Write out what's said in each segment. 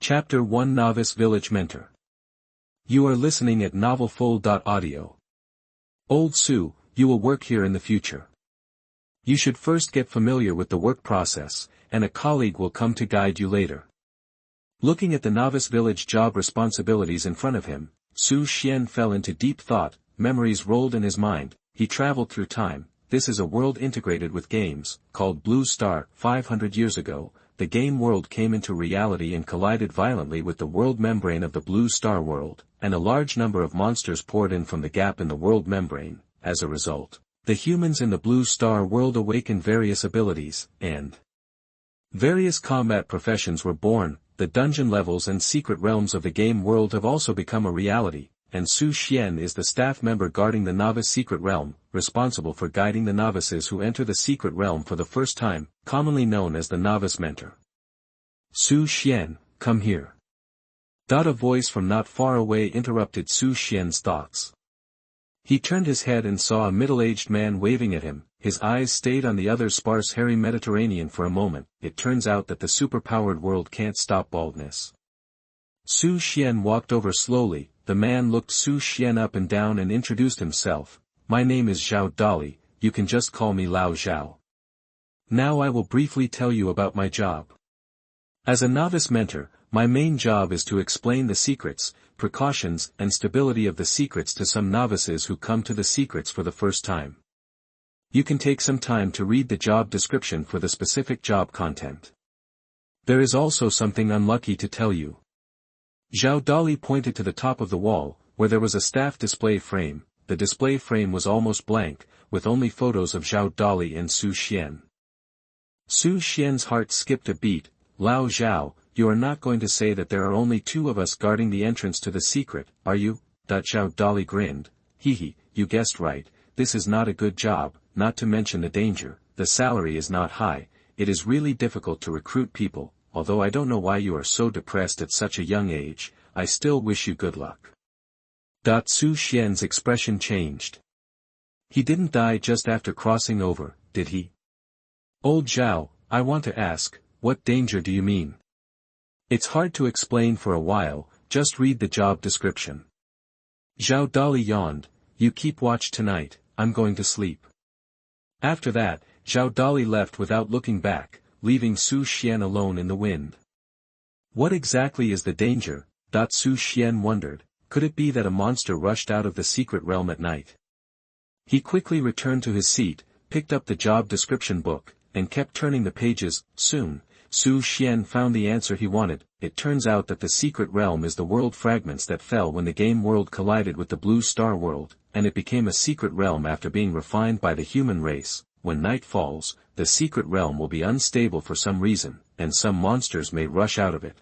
Chapter 1 Novice Village Mentor. You are listening at novelfull.audio. Old Sue, you will work here in the future. You should first get familiar with the work process, and a colleague will come to guide you later. Looking at the Novice Village job responsibilities in front of him, Su Xian fell into deep thought. Memories rolled in his mind. He traveled through time. This is a world integrated with games, called Blue Star. 500 years ago, the game world came into reality and collided violently with the world membrane of the Blue Star world, and a large number of monsters poured in from the gap in the world membrane. As a result, the humans in the Blue Star world awakened various abilities, and various combat professions were born. The dungeon levels and secret realms of the game world have also become a reality, and Su Xian is the staff member guarding the Novice Secret Realm, responsible for guiding the novices who enter the Secret Realm for the first time, commonly known as the Novice Mentor. Su Xian, come here. A voice from not far away interrupted Su Xian's thoughts. He turned his head and saw a middle-aged man waving at him. His eyes stayed on the other's sparse hairy Mediterranean for a moment. It turns out that the superpowered world can't stop baldness. Su Xian walked over slowly. The man looked Su Xian up and down and introduced himself. My name is Xiaoli, you can just call me Lao Zhao. Now I will briefly tell you about my job. As a novice mentor, my main job is to explain the secrets, precautions and stability of the secrets to some novices who come to the secrets for the first time. You can take some time to read the job description for the specific job content. There is also something unlucky to tell you. Xiaoli pointed to the top of the wall, where there was a staff display frame. The display frame was almost blank, with only photos of Xiaoli and Su Xian. Su Xian's heart skipped a beat. Lao Zhao, you are not going to say that there are only two of us guarding the entrance to the secret, are you? Xiaoli grinned. Hehe, you guessed right, this is not a good job, not to mention the danger. The salary is not high. It is really difficult to recruit people. Although I don't know why you are so depressed at such a young age, I still wish you good luck. Su Xian's expression changed. He didn't die just after crossing over, did he? Old Zhao, I want to ask, what danger do you mean? It's hard to explain for a while, just read the job description. Xiaoli yawned. You keep watch tonight, I'm going to sleep. After that, Xiaoli left without looking back, leaving Su Xian alone in the wind. What exactly is the danger? Su Xian wondered. Could it be that a monster rushed out of the secret realm at night? He quickly returned to his seat, picked up the job description book, and kept turning the pages. Soon, Su Xian found the answer he wanted. It turns out that the secret realm is the world fragments that fell when the game world collided with the Blue Star world, and it became a secret realm after being refined by the human race. When night falls, the secret realm will be unstable for some reason, and some monsters may rush out of it.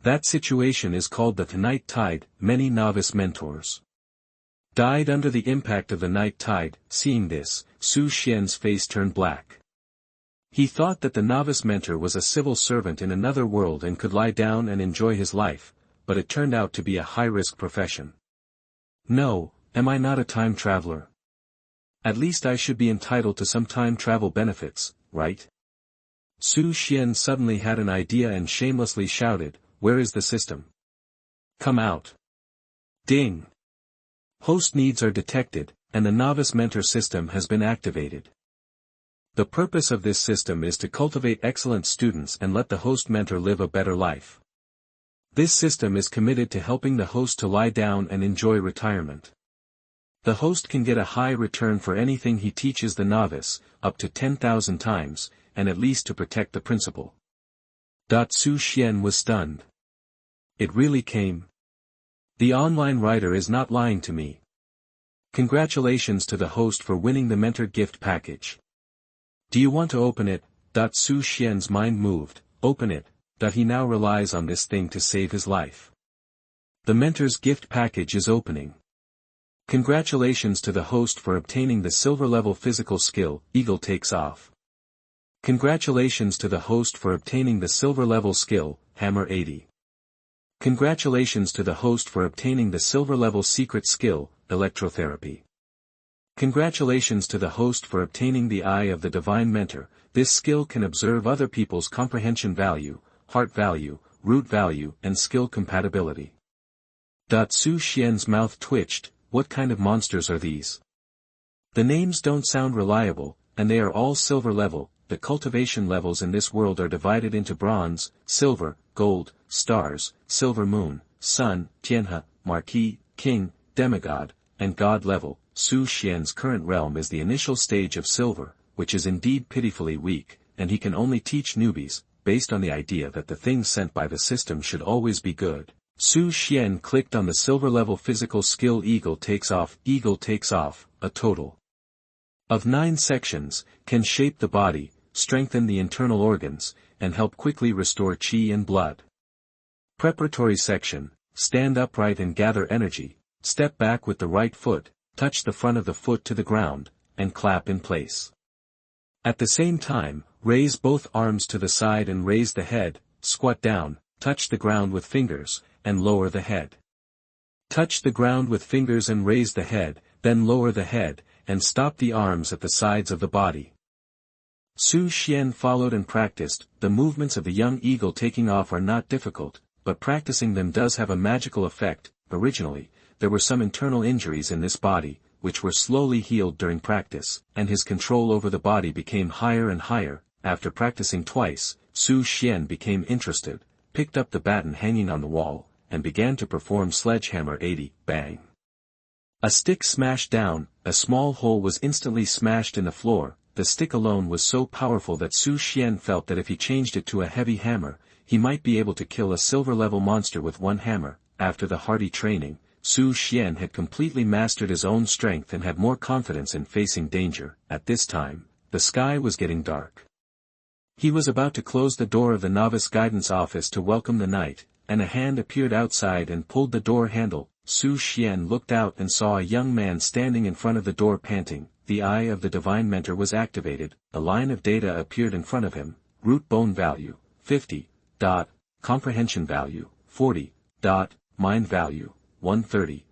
That situation is called the night tide. Many novice mentors died under the impact of the night tide. Seeing this, Su Xian's face turned black. He thought that the novice mentor was a civil servant in another world and could lie down and enjoy his life, but it turned out to be a high-risk profession. No, am I not a time traveler? At least I should be entitled to some time travel benefits, right? Su Xian suddenly had an idea and shamelessly shouted, where is the system? Come out. Ding. Host needs are detected, and the novice mentor system has been activated. The purpose of this system is to cultivate excellent students and let the host mentor live a better life. This system is committed to helping the host to lie down and enjoy retirement. The host can get a high return for anything he teaches the novice, up to 10,000 times, and at least to protect the principal. Su Xian was stunned. It really came. The online writer is not lying to me. Congratulations to the host for winning the mentor gift package. Do you want to open it? Su Xian's mind moved. Open it. He now relies on this thing to save his life. The mentor's gift package is opening. Congratulations to the host for obtaining the silver-level physical skill, Eaglet Takeoff. Congratulations to the host for obtaining the silver-level skill, Hammer 80. Congratulations to the host for obtaining the silver-level secret skill, Electrotherapy. Congratulations to the host for obtaining the Eye of the Divine Mentor. This skill can observe other people's comprehension value, heart value, root value and skill compatibility. Su Xian's mouth twitched. What kind of monsters are these? The names don't sound reliable, and they are all silver level. The cultivation levels in this world are divided into bronze, silver, gold, stars, silver moon, sun, Tianhe, Marquis, king, demigod, and god level. Su Xian's current realm is the initial stage of silver, which is indeed pitifully weak, and he can only teach newbies, based on the idea that the things sent by the system should always be good. Su Xian clicked on the silver-level physical skill Eagle Takes Off. Eagle Takes Off, a total of 9 sections, can shape the body, strengthen the internal organs, and help quickly restore qi and blood. Preparatory section: stand upright and gather energy, step back with the right foot, touch the front of the foot to the ground, and clap in place. At the same time, raise both arms to the side and raise the head, squat down, touch the ground with fingers, and lower the head. Touch the ground with fingers and raise the head, then lower the head, and stop the arms at the sides of the body. Su Xian followed and practiced. The movements of the young eagle taking off are not difficult, but practicing them does have a magical effect. Originally, there were some internal injuries in this body, which were slowly healed during practice, and his control over the body became higher and higher. After practicing twice, Su Xian became interested, picked up the baton hanging on the wall, and began to perform sledgehammer 80, bang. A stick smashed down, a small hole was instantly smashed in the floor. The stick alone was so powerful that Su Xian felt that if he changed it to a heavy hammer, he might be able to kill a silver-level monster with one hammer. After the hearty training, Su Xian had completely mastered his own strength and had more confidence in facing danger. At this time, the sky was getting dark. He was about to close the door of the novice guidance office to welcome the night, and a hand appeared outside and pulled the door handle. Su Xian looked out and saw a young man standing in front of the door panting. The eye of the divine mentor was activated. A line of data appeared in front of him. Root bone value, 50. Comprehension value, 40. Mind value, 130.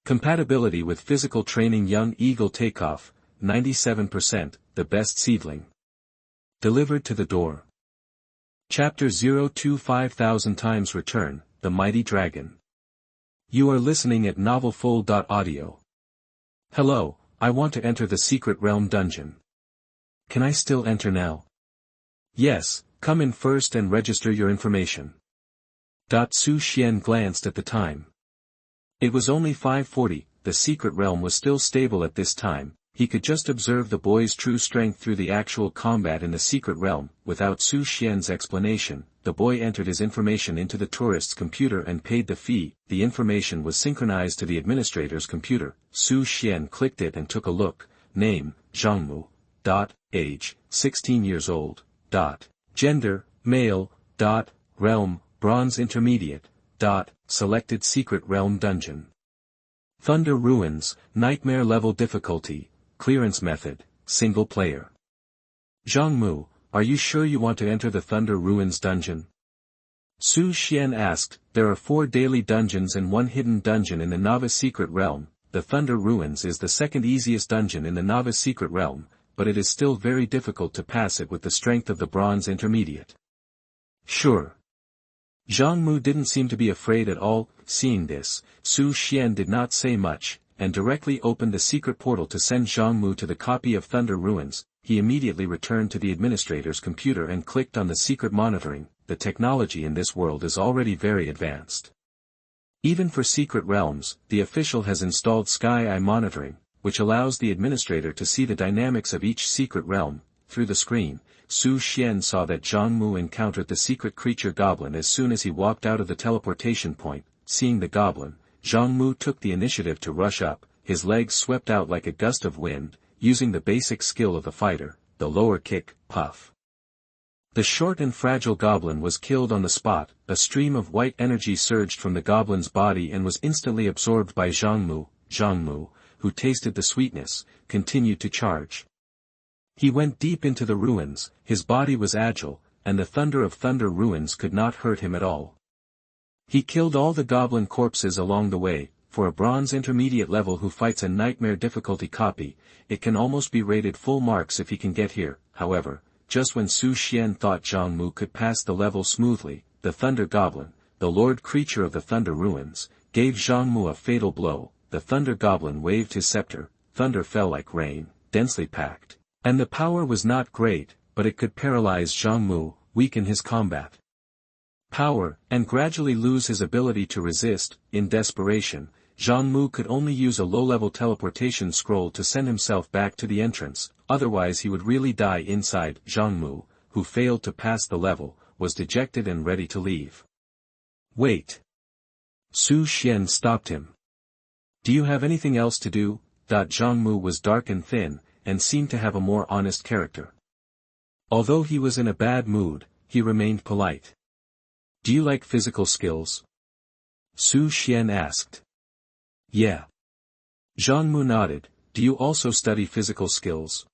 Compatibility with physical training young eagle takeoff, 97%, the best seedling. Delivered to the door. Chapter 02 5000 times return, the mighty dragon. You are listening at novelfull.audio. Hello, I want to enter the secret realm dungeon. Can I still enter now? Yes, come in first and register your information. Su Xian glanced at the time. It was only 5:40, the secret realm was still stable at this time. He could just observe the boy's true strength through the actual combat in the secret realm. Without Su Xian's explanation, the boy entered his information into the tourist's computer and paid the fee. The information was synchronized to the administrator's computer. Su Xian clicked it and took a look. Name, Zhangmu. Age, 16 years old. Gender, male. Realm, bronze intermediate. Selected secret realm dungeon. Thunder Ruins, nightmare level difficulty. Clearance method, single player. Zhangmu, are you sure you want to enter the Thunder Ruins dungeon? Su Xian asked. There are 4 daily dungeons and 1 hidden dungeon in the novice secret realm. The Thunder Ruins is the second easiest dungeon in the novice secret realm, but it is still very difficult to pass it with the strength of the bronze intermediate. Sure. Zhangmu didn't seem to be afraid at all. Seeing this, Su Xian did not say much, and directly opened the secret portal to send Zhangmu to the copy of Thunder Ruins. He immediately returned to the administrator's computer and clicked on the secret monitoring. The technology in this world is already very advanced. Even for secret realms, the official has installed Sky Eye monitoring, which allows the administrator to see the dynamics of each secret realm. Through the screen, Su Xian saw that Zhangmu encountered the secret creature goblin as soon as he walked out of the teleportation point. Seeing the goblin, Zhangmu took the initiative to rush up. His legs swept out like a gust of wind, using the basic skill of the fighter, the lower kick, puff. The short and fragile goblin was killed on the spot. A stream of white energy surged from the goblin's body and was instantly absorbed by Zhangmu. Zhangmu, who tasted the sweetness, continued to charge. He went deep into the ruins. His body was agile, and the thunder of Thunder Ruins could not hurt him at all. He killed all the goblin corpses along the way. For a bronze intermediate level who fights a nightmare difficulty copy, it can almost be rated full marks if he can get here. However, just when Su Xian thought Zhangmu could pass the level smoothly, the Thunder Goblin, the Lord Creature of the Thunder Ruins, gave Zhang Mu a fatal blow. The Thunder Goblin waved his scepter, thunder fell like rain, densely packed, and the power was not great, but it could paralyze Zhang Mu, weaken his combat power, and gradually lose his ability to resist. In desperation, Zhang Mu could only use a low-level teleportation scroll to send himself back to the entrance, otherwise he would really die inside. Zhang Mu, who failed to pass the level, was dejected and ready to leave. Wait. Su Xian stopped him. Do you have anything else to do? Zhang Mu was dark and thin, and seemed to have a more honest character. Although he was in a bad mood, he remained polite. Do you like physical skills? Su Xian asked. Yeah. Zhang Mu nodded. Do you also study physical skills?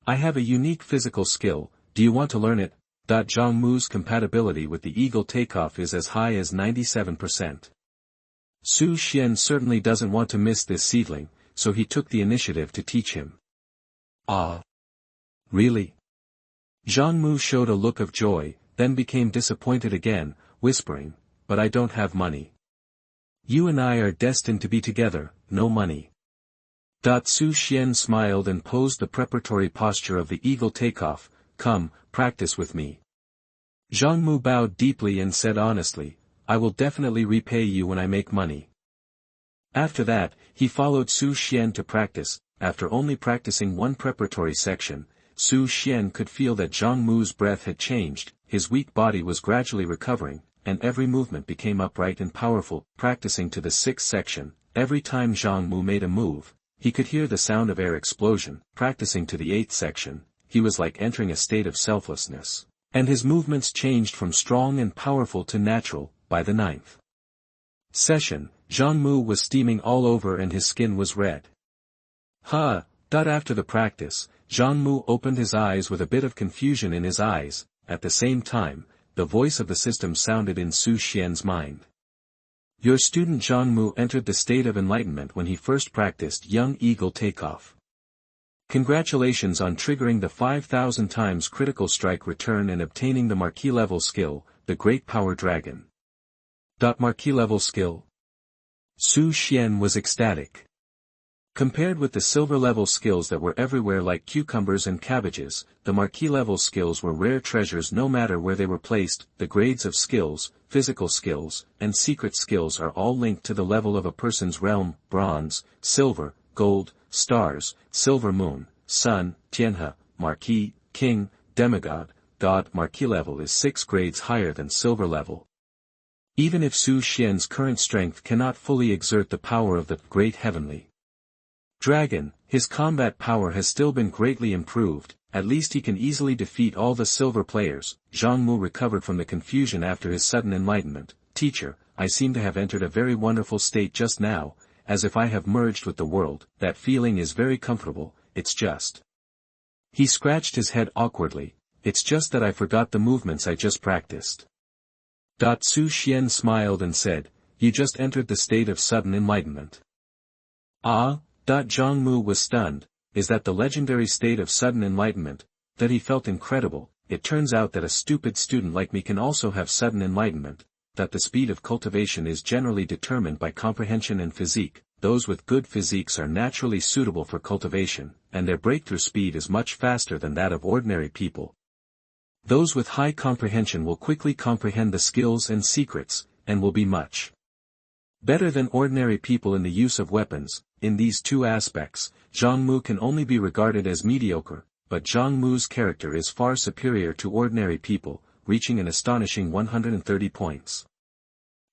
I have a unique physical skill, do you want to learn it? Zhang Mu's compatibility with the Eagle Takeoff is as high as 97%. Su Xian certainly doesn't want to miss this seedling, so he took the initiative to teach him. Ah. Really? Zhang Mu showed a look of joy, then became disappointed again, whispering, but I don't have money. You and I are destined to be together, no money. Su Xian smiled and posed the preparatory posture of the Eagle Takeoff. Come, practice with me. Zhang Mu bowed deeply and said honestly, I will definitely repay you when I make money. After that, he followed Su Xian to practice. After only practicing one preparatory section, Su Xian could feel that Zhang Mu's breath had changed, his weak body was gradually recovering, and every movement became upright and powerful. Practicing to the sixth section, every time Zhang Mu made a move, he could hear the sound of air explosion. Practicing to the eighth section, he was like entering a state of selflessness, and his movements changed from strong and powerful to natural. By the ninth session, Zhang Mu was steaming all over and his skin was red. After the practice, Zhang Mu opened his eyes with a bit of confusion in his eyes. At the same time, the voice of the system sounded in Su Xian's mind. Your student Zhang Mu entered the state of enlightenment when he first practiced Young Eagle Takeoff. Congratulations on triggering the 5,000 times critical strike return and obtaining the Marquis level skill, the Great Power Dragon. Marquis level skill? Su Xian was ecstatic. Compared with the silver level skills that were everywhere like cucumbers and cabbages, the Marquis level skills were rare treasures no matter where they were placed. The grades of skills, physical skills, and secret skills are all linked to the level of a person's realm: bronze, silver, gold, stars, silver moon, sun, Tianhe, Marquis, king, demigod, god. Marquis level is 6 grades higher than silver level. Even if Su Xian's current strength cannot fully exert the power of the great heavenly dragon, his combat power has still been greatly improved. At least he can easily defeat all the silver players. Zhang Mu recovered from the confusion after his sudden enlightenment. Teacher, I seem to have entered a very wonderful state just now, as if I have merged with the world. That feeling is very comfortable. It's just. He scratched his head awkwardly. It's just that I forgot the movements I just practiced. Su Xian smiled and said, you just entered the state of sudden enlightenment. Ah? Zhang Mu was stunned. Is that the legendary state of sudden enlightenment? That he felt incredible. It turns out that a stupid student like me can also have sudden enlightenment. That the speed of cultivation is generally determined by comprehension and physique. Those with good physiques are naturally suitable for cultivation, and their breakthrough speed is much faster than that of ordinary people. Those with high comprehension will quickly comprehend the skills and secrets, and will be much better than ordinary people in the use of weapons. In these two aspects, Zhang Mu can only be regarded as mediocre, but Zhang Mu's character is far superior to ordinary people, reaching an astonishing 130 points.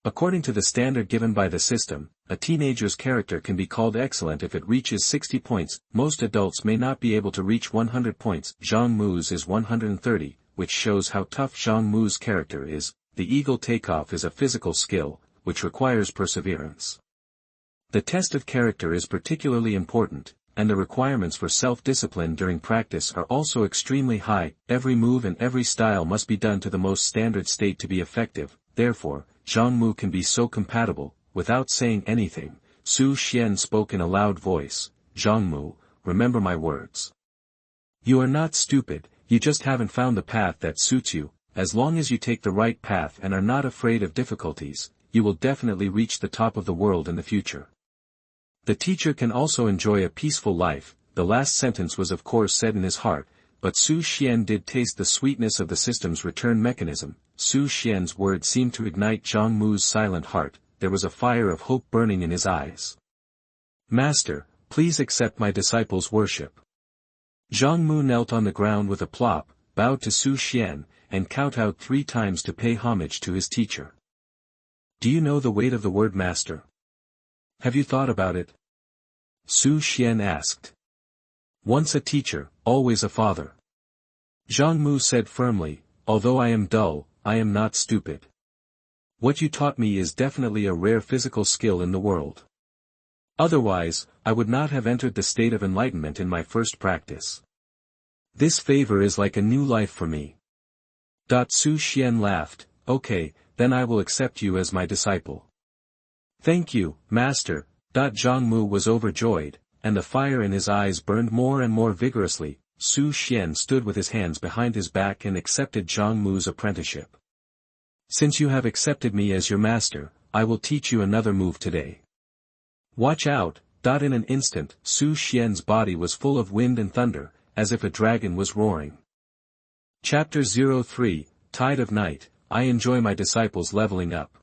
According to the standard given by the system, a teenager's character can be called excellent if it reaches 60 points. Most adults may not be able to reach 100 points. Zhang Mu's is 130, which shows how tough Zhang Mu's character is. The Eagle Takeoff is a physical skill, which requires perseverance. The test of character is particularly important, and the requirements for self-discipline during practice are also extremely high. Every move and every style must be done to the most standard state to be effective. Therefore, Zhang Mu can be so compatible. Without saying anything, Su Xian spoke in a loud voice. Zhang Mu, remember my words. You are not stupid, you just haven't found the path that suits you. as long as you take the right path and are not afraid of difficulties, you will definitely reach the top of the world in the future. The teacher can also enjoy a peaceful life. The last sentence was of course said in his heart, but Su Xian did taste the sweetness of the system's return mechanism. Su Xian's words seemed to ignite Zhang Mu's silent heart. There was a fire of hope burning in his eyes. Master, please accept my disciple's worship. Zhang Mu knelt on the ground with a plop, bowed to Su Xian, and kowtowed 3 times to pay homage to his teacher. Do you know the weight of the word master? Have you thought about it? Su Xian asked. Once a teacher, always a father. Zhang Mu said firmly, although I am dull, I am not stupid. What you taught me is definitely a rare physical skill in the world. Otherwise, I would not have entered the state of enlightenment in my first practice. This favor is like a new life for me. Su Xian laughed, okay, then I will accept you as my disciple. Thank you, master. Zhang Mu was overjoyed, and the fire in his eyes burned more and more vigorously. Su Xian stood with his hands behind his back and accepted Zhang Mu's apprenticeship. Since you have accepted me as your master, I will teach you another move today. Watch out. In an instant, Su Xian's body was full of wind and thunder, as if a dragon was roaring. Chapter 03, Tide of Night. I enjoy my disciples leveling up.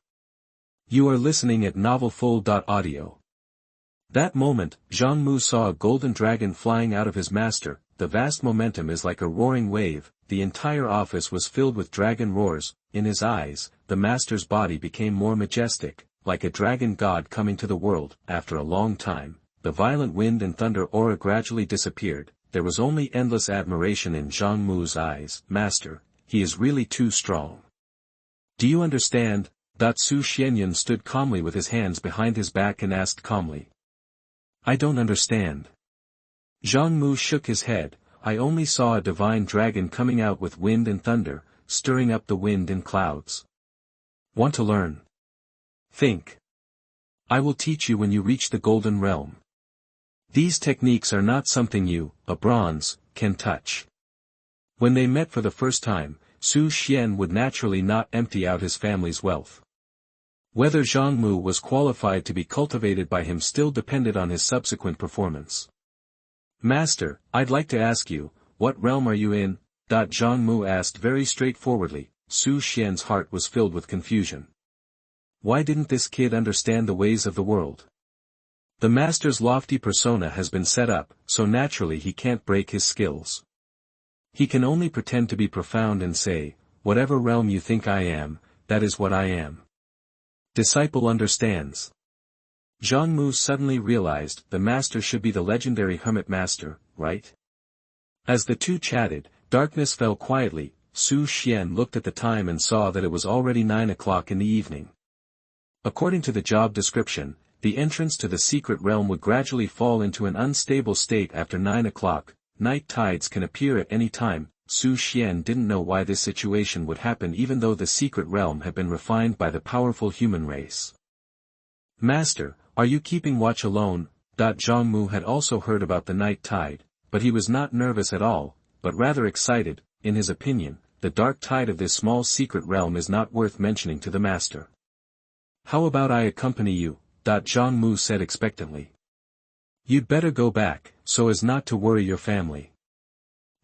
You are listening at novelfull.audio. That moment, Zhang Mu saw a golden dragon flying out of his master. The vast momentum is like a roaring wave. The entire office was filled with dragon roars. In his eyes, the master's body became more majestic, like a dragon god coming to the world. After a long time, the violent wind and thunder aura gradually disappeared. There was only endless admiration in Zhang Mu's eyes. Master, he is really too strong. Do you understand? Su Xianyun stood calmly with his hands behind his back and asked calmly. I don't understand. Zhang Mu shook his head. I only saw a divine dragon coming out with wind and thunder, stirring up the wind and clouds. Want to learn? Think. I will teach you when you reach the Golden Realm. These techniques are not something you, a bronze, can touch. When they met for the first time, Su Xian would naturally not empty out his family's wealth. Whether Zhang Mu was qualified to be cultivated by him still depended on his subsequent performance. Master, I'd like to ask you, what realm are you in? Zhang Mu asked very straightforwardly. Su Xian's heart was filled with confusion. Why didn't this kid understand the ways of the world? The master's lofty persona has been set up, so naturally he can't break his skills. He can only pretend to be profound and say, whatever realm you think I am, that is what I am. Disciple understands. Zhang Mu suddenly realized the master should be the legendary hermit master, right? As the two chatted, darkness fell quietly. Su Xian looked at the time and saw that it was already 9 o'clock in the evening. According to the job description, the entrance to the secret realm would gradually fall into an unstable state after 9 o'clock. Night tides can appear at any time. Su Xian didn't know why this situation would happen even though the secret realm had been refined by the powerful human race. Master, are you keeping watch alone? Zhang Mu had also heard about the night tide, but he was not nervous at all, but rather excited. In his opinion, the dark tide of this small secret realm is not worth mentioning to the master. How about I accompany you? Zhang Mu said expectantly. You'd better go back, so as not to worry your family.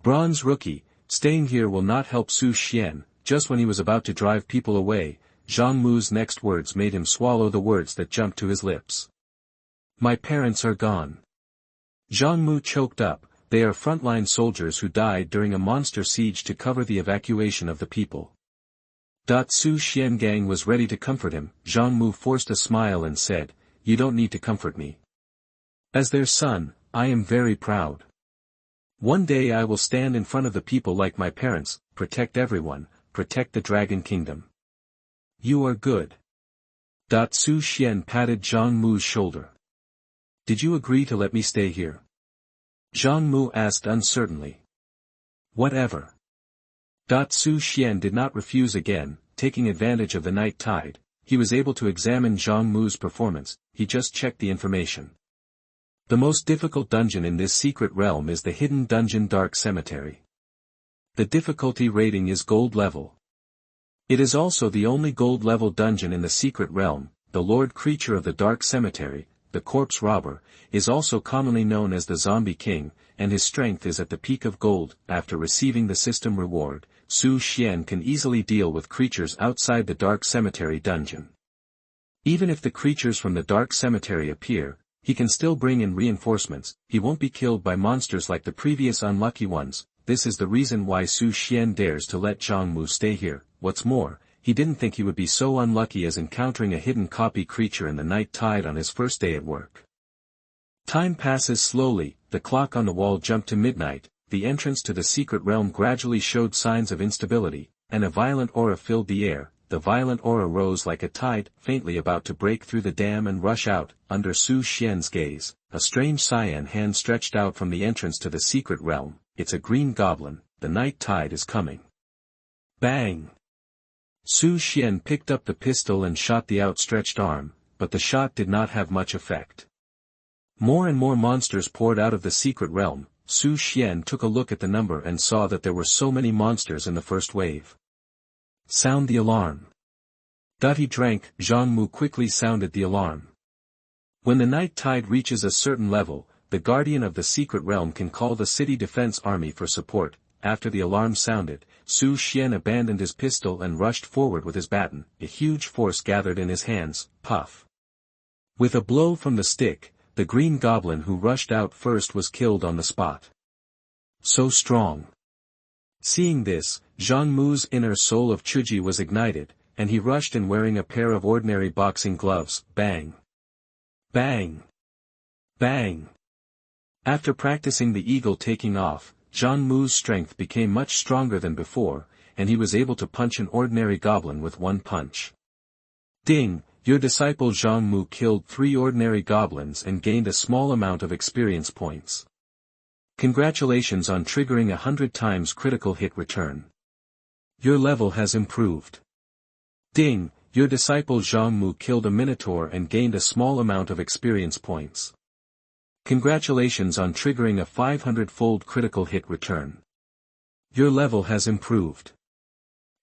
Bronze rookie, staying here will not help Su Xian. Just when he was about to drive people away, Zhang Mu's next words made him swallow the words that jumped to his lips. My parents are gone. Zhang Mu choked up. They are frontline soldiers who died during a monster siege to cover the evacuation of the people. Su Xiangang was ready to comfort him. Zhang Mu forced a smile and said, you don't need to comfort me. As their son, I am very proud. One day I will stand in front of the people like my parents, protect everyone, protect the Dragon Kingdom. You are good. Su Xian patted Zhang Mu's shoulder. Did you agree to let me stay here? Zhang Mu asked uncertainly. Whatever. Su Xian did not refuse again. Taking advantage of the night tide, he was able to examine Zhang Mu's performance. He just checked the information. The most difficult dungeon in this secret realm is the hidden dungeon Dark Cemetery. The difficulty rating is gold level. It is also the only gold-level dungeon in the secret realm. The Lord Creature of the Dark Cemetery, the Corpse Robber, is also commonly known as the Zombie King, and his strength is at the peak of gold. After receiving the system reward, Su Xian can easily deal with creatures outside the Dark Cemetery dungeon. Even if the creatures from the Dark Cemetery appear, he can still bring in reinforcements. He won't be killed by monsters like the previous unlucky ones. This is the reason why Su Xian dares to let Zhang Mu stay here. What's more, he didn't think he would be so unlucky as encountering a hidden copy creature in the night tide on his first day at work. Time passes slowly, the clock on the wall jumped to midnight, the entrance to the secret realm gradually showed signs of instability, and a violent aura filled the air. The violent aura rose like a tide, faintly about to break through the dam and rush out. Under Su Xian's gaze, a strange cyan hand stretched out from the entrance to the secret realm. It's a green goblin. The night tide is coming. Bang! Su Xian picked up the pistol and shot the outstretched arm, but the shot did not have much effect. More and more monsters poured out of the secret realm. Su Xian took a look at the number and saw that there were so many monsters in the first wave. Sound the alarm. He drank. Zhang Mu quickly sounded the alarm. When the night tide reaches a certain level, the guardian of the secret realm can call the city defense army for support. After the alarm sounded, Su Xian abandoned his pistol and rushed forward with his baton. A huge force gathered in his hands. Puff. With a blow from the stick, the green goblin who rushed out first was killed on the spot. So strong. Seeing this, Zhang Mu's inner soul of Chuji was ignited, and he rushed in wearing a pair of ordinary boxing gloves. Bang! Bang! Bang! After practicing the eagle taking off, Zhang Mu's strength became much stronger than before, and he was able to punch an ordinary goblin with one punch. Ding! Your disciple Zhang Mu killed 3 ordinary goblins and gained a small amount of experience points. Congratulations on triggering 100 times critical hit return. Your level has improved. Ding! Your disciple Zhang Mu killed a minotaur and gained a small amount of experience points. Congratulations on triggering a 500-fold critical hit return. Your level has improved.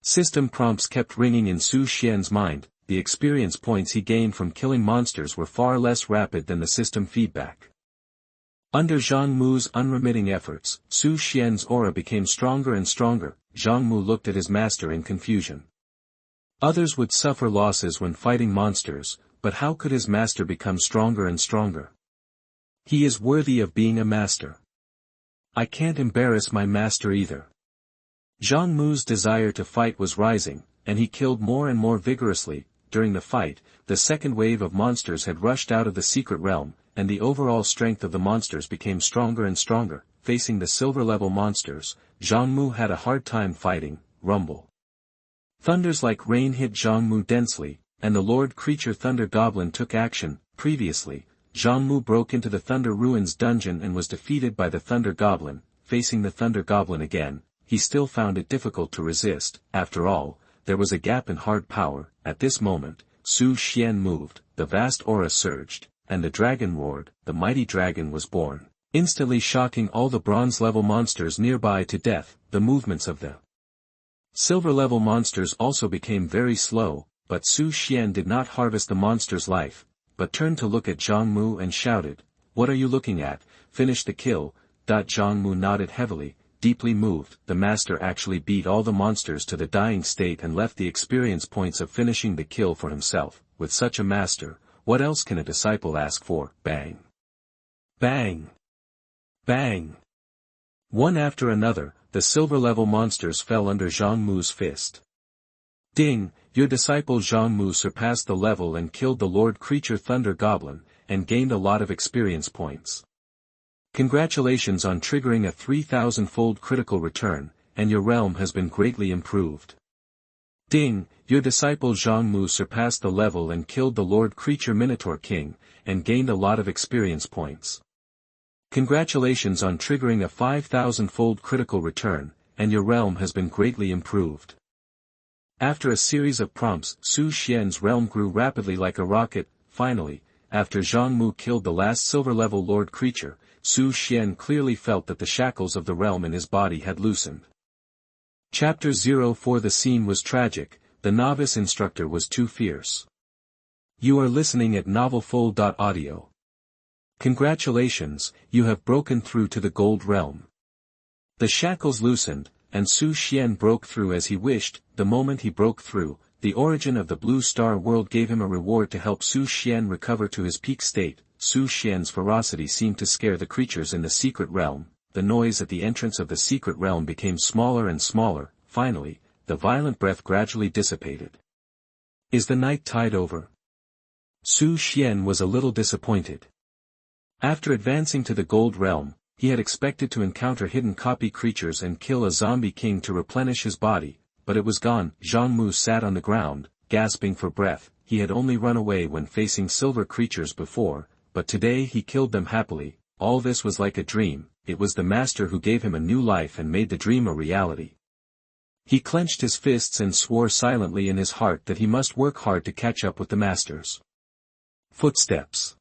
System prompts kept ringing in Su Xian's mind. The experience points he gained from killing monsters were far less rapid than the system feedback. Under Zhang Mu's unremitting efforts, Su Xian's aura became stronger and stronger. Zhang Mu looked at his master in confusion. Others would suffer losses when fighting monsters, but how could his master become stronger and stronger? He is worthy of being a master. I can't embarrass my master either. Zhang Mu's desire to fight was rising, and he killed more and more vigorously. During the fight, the second wave of monsters had rushed out of the secret realm, and the overall strength of the monsters became stronger and stronger. Facing the silver-level monsters, Zhang Mu had a hard time fighting. Rumble. Thunders like rain hit Zhang Mu densely, and the Lord Creature Thunder Goblin took action. Previously, Zhang Mu broke into the Thunder Ruins dungeon and was defeated by the Thunder Goblin. Facing the Thunder Goblin again, he still found it difficult to resist. After all, there was a gap in hard power. At this moment, Su Xian moved, the vast aura surged, and the dragon roared. The mighty dragon was born, instantly shocking all the bronze-level monsters nearby to death. The movements of the silver-level monsters also became very slow, but Su Xian did not harvest the monster's life, but turned to look at Zhang Mu and shouted, "What are you looking at? Finish the kill." Zhang Mu nodded heavily, deeply moved. The master actually beat all the monsters to the dying state and left the experience points of finishing the kill for himself. With such a master, what else can a disciple ask for? Bang! Bang! Bang! One after another, the silver-level monsters fell under Zhang Mu's fist. Ding! Your disciple Zhang Mu surpassed the level and killed the Lord Creature Thunder Goblin, and gained a lot of experience points. Congratulations on triggering a 3,000-fold critical return, and your realm has been greatly improved. Ding! Your disciple Zhang Mu surpassed the level and killed the Lord Creature Minotaur King, and gained a lot of experience points. Congratulations on triggering a 5,000-fold critical return, and your realm has been greatly improved. After a series of prompts, Su Xian's realm grew rapidly like a rocket. Finally, after Zhang Mu killed the last silver-level Lord Creature, Su Xian clearly felt that the shackles of the realm in his body had loosened. Chapter 04. The scene was tragic. the novice instructor was too fierce. You are listening at novelfull.audio. Congratulations, you have broken through to the gold realm. The shackles loosened, and Xuan broke through as he wished. The moment he broke through, the origin of the Blue Star world gave him a reward to help Xuan recover to his peak state. Xuan's ferocity seemed to scare the creatures in the secret realm. The noise at the entrance of the secret realm became smaller and smaller. Finally, the violent breath gradually dissipated. Is the night tide over? Xuan was a little disappointed. After advancing to the gold realm, he had expected to encounter hidden copy creatures and kill a zombie king to replenish his body, but it was gone. Xiaoli sat on the ground, gasping for breath. He had only run away when facing silver creatures before, but today he killed them happily. All this was like a dream. It was the master who gave him a new life and made the dream a reality. He clenched his fists and swore silently in his heart that he must work hard to catch up with the masters. Footsteps.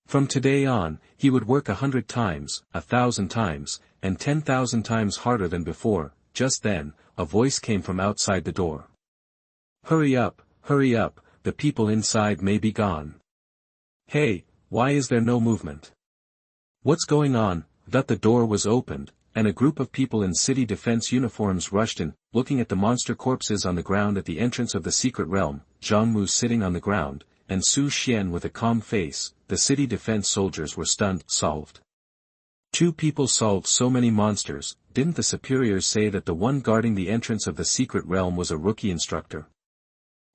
From today on, he would work 100 times, 1,000 times, and 10,000 times harder than before. Just then, a voice came from outside the door. Hurry up, the people inside may be gone. Hey, why is there no movement? What's going on? That the door was opened, and a group of people in city defense uniforms rushed in, looking at the monster corpses on the ground at the entrance of the secret realm. Xiaoli sitting on the ground, and Xuan with a calm face. The city defense soldiers were stunned. Solved. 2 people solved so many monsters. Didn't the superiors say that the one guarding the entrance of the secret realm was a rookie instructor?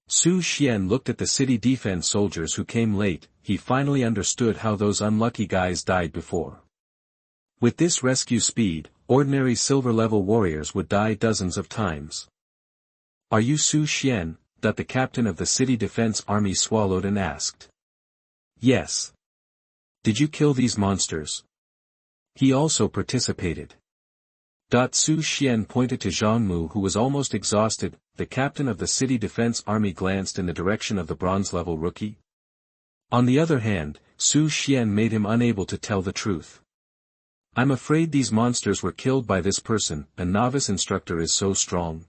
Xuan looked at the city defense soldiers who came late. He finally understood how those unlucky guys died before. With this rescue speed, ordinary silver-level warriors would die dozens of times. Are you Xuan? That the captain of the city defense army swallowed and asked. Yes. Did you kill these monsters? He also participated. Xuan pointed to Xiaoli who was almost exhausted. The captain of the city defense army glanced in the direction of the bronze-level rookie. On the other hand, Xuan made him unable to tell the truth. I'm afraid these monsters were killed by this person. A novice instructor is so strong.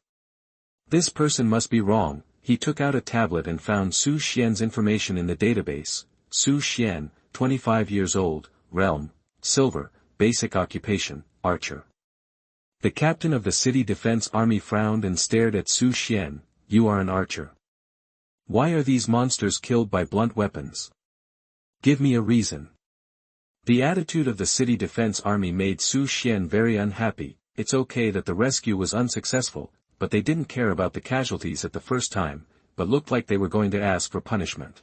This person must be wrong. He took out a tablet and found Xuan's information in the database. Xuan, 25 years old, realm, silver, basic occupation, archer. The captain of the city defense army frowned and stared at Xuan. You are an archer. Why are these monsters killed by blunt weapons? Give me a reason. The attitude of the city defense army made Xuan very unhappy. It's okay that the rescue was unsuccessful, but they didn't care about the casualties at the first time, but looked like they were going to ask for punishment.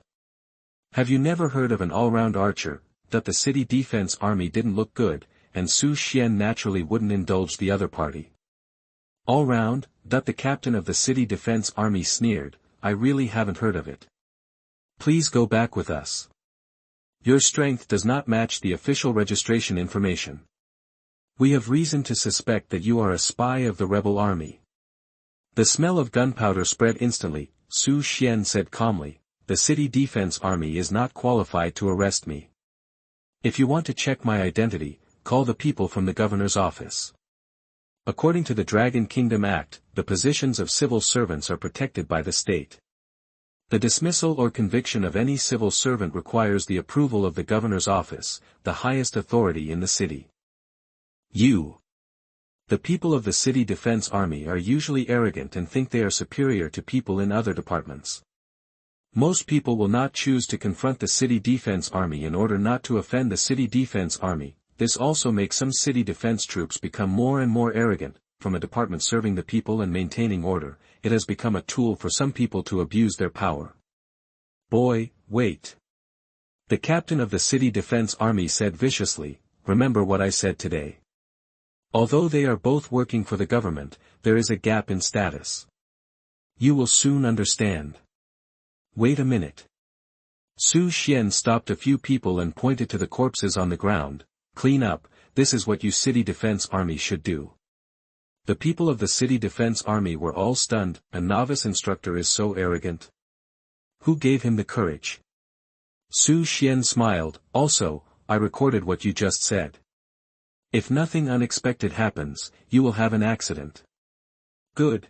Have you never heard of an all-round archer? That the city defense army didn't look good, and Xuan naturally wouldn't indulge the other party. All round? That the captain of the city defense army sneered. I really haven't heard of it. Please go back with us. Your strength does not match the official registration information. We have reason to suspect that you are a spy of the rebel army. The smell of gunpowder spread instantly. Xuan said calmly, the city defense army is not qualified to arrest me. If you want to check my identity, call the people from the governor's office. According to the Dragon Kingdom Act, the positions of civil servants are protected by the state. The dismissal or conviction of any civil servant requires the approval of the governor's office, the highest authority in the city. The people of the city defense army are usually arrogant and think they are superior to people in other departments. Most people will not choose to confront the city defense army in order not to offend the city defense army. This also makes some city defense troops become more and more arrogant. From a department serving the people and maintaining order, it has become a tool for some people to abuse their power. Boy, wait. The captain of the city defense army said viciously, remember what I said today. Although they are both working for the government, there is a gap in status. You will soon understand. Wait a minute. Xuan stopped a few people and pointed to the corpses on the ground. Clean up, this is what you city defense army should do. The people of the city defense army were all stunned. A novice instructor is so arrogant. Who gave him the courage? Xuan smiled. Also, I recorded what you just said. If nothing unexpected happens, you will have an accident. Good.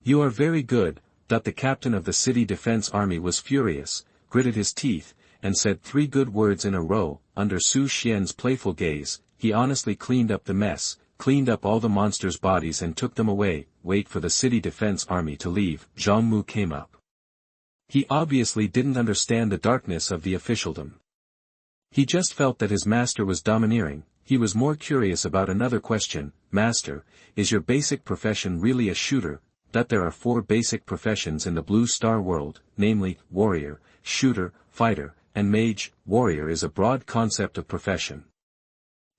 You are very good. The captain of the city defense army was furious, gritted his teeth, and said 3 good words in a row. Under Su Xian's playful gaze, he honestly cleaned up the mess, cleaned up all the monsters' bodies and took them away. Wait for the city defense army to leave. Zhang Mu came up. He obviously didn't understand the darkness of the officialdom. He just felt that his master was domineering. He was more curious about another question. Master, is your basic profession really a shooter? There are 4 basic professions in the Blue Star world, namely, warrior, shooter, fighter, and mage. Warrior is a broad concept of profession.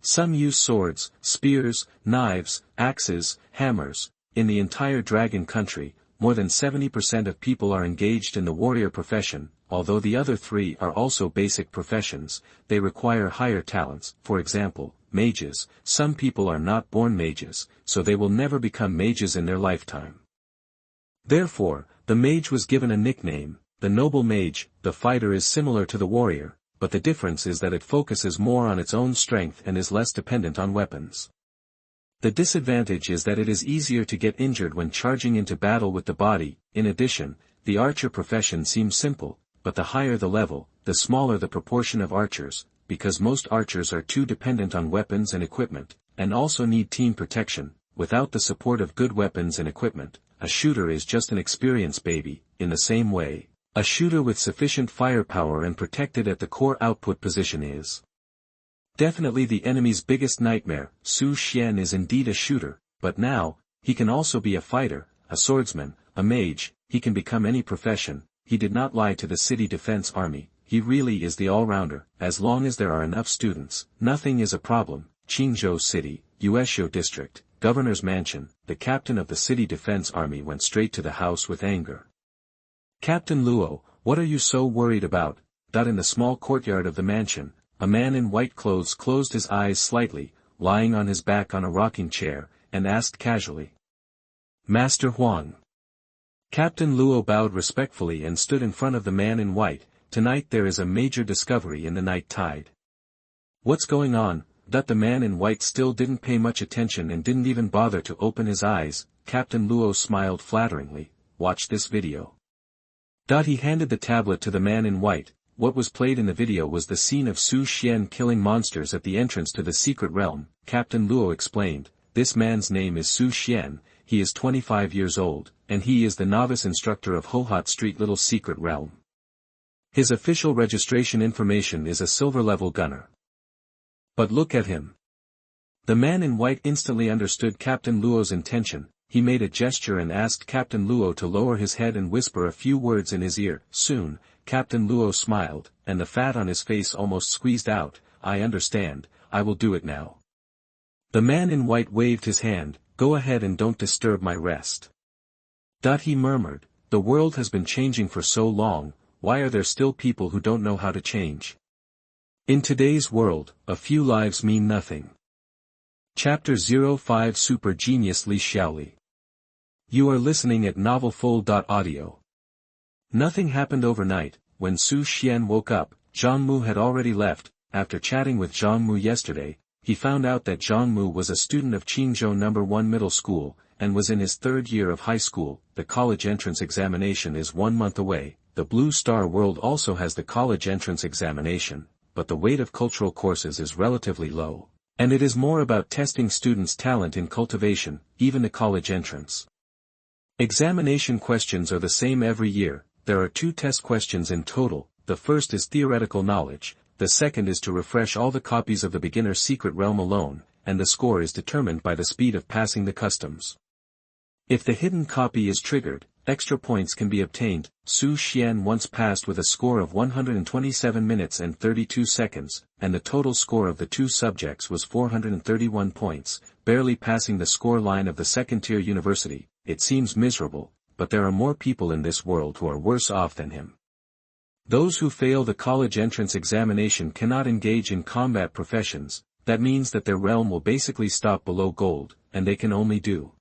Some use swords, spears, knives, axes, hammers. In the entire dragon country, more than 70% of people are engaged in the warrior profession. Although the other 3 are also basic professions, they require higher talents. For example, mages. Some people are not born mages, so they will never become mages in their lifetime. Therefore, the mage was given a nickname, the noble mage. The fighter is similar to the warrior, but the difference is that it focuses more on its own strength and is less dependent on weapons. The disadvantage is that it is easier to get injured when charging into battle with the body. In addition, the archer profession seems simple, but the higher the level, the smaller the proportion of archers, because most archers are too dependent on weapons and equipment, and also need team protection. Without the support of good weapons and equipment, a shooter is just an experience baby. In the same way, a shooter with sufficient firepower and protected at the core output position is definitely the enemy's biggest nightmare. Su Xian is indeed a shooter, but now, he can also be a fighter, a swordsman, a mage. He can become any profession. He did not lie to the city defense army. He really is the all-rounder. As long as there are enough students, nothing is a problem. Qingzhou City, Yueshou District, Governor's Mansion. The captain of the city defense army went straight to the house with anger. Captain Luo, what are you so worried about? In the small courtyard of the mansion, a man in white clothes closed his eyes slightly, lying on his back on a rocking chair, and asked casually. Master Huang. Captain Luo bowed respectfully and stood in front of the man in white. Tonight there is a major discovery in the night tide. What's going on? The man in white still didn't pay much attention and didn't even bother to open his eyes. Captain Luo smiled flatteringly. Watch this video. He handed the tablet to the man in white. What was played in the video was the scene of Su Xian killing monsters at the entrance to the secret realm. Captain Luo explained, this man's name is Su Xian, he is 25 years old, and he is the novice instructor of Hohot Street Little Secret Realm. His official registration information is a silver-level gunner. But look at him. The man in white instantly understood Captain Luo's intention. He made a gesture and asked Captain Luo to lower his head and whisper a few words in his ear. Soon, Captain Luo smiled, and the fat on his face almost squeezed out. I understand, I will do it now. The man in white waved his hand. Go ahead and don't disturb my rest. He murmured, the world has been changing for so long, why are there still people who don't know how to change? In today's world, a few lives mean nothing. Chapter 05 Super Genius Li Xiaoli. You are listening at novelfull.audio. Nothing happened overnight. When Su Xian woke up, Zhang Mu had already left. After chatting with Zhang Mu yesterday, he found out that Zhang Mu was a student of Qingzhou No. 1 Middle School, and was in his 3rd year of high school. The college entrance examination is 1 month away. The Blue Star world also has the college entrance examination, but the weight of cultural courses is relatively low, and it is more about testing students' talent in cultivation. Even the college entrance examination questions are the same every year. There are 2 test questions in total. The first is theoretical knowledge, the second is to refresh all the copies of the beginner secret realm alone, and the score is determined by the speed of passing the customs. If the hidden copy is triggered, extra points can be obtained. Su Xian once passed with a score of 127 minutes and 32 seconds, and the total score of the 2 subjects was 431 points, barely passing the score line of the second-tier university. It seems miserable, but there are more people in this world who are worse off than him. Those who fail the college entrance examination cannot engage in combat professions. That means that their realm will basically stop below gold, and they can only do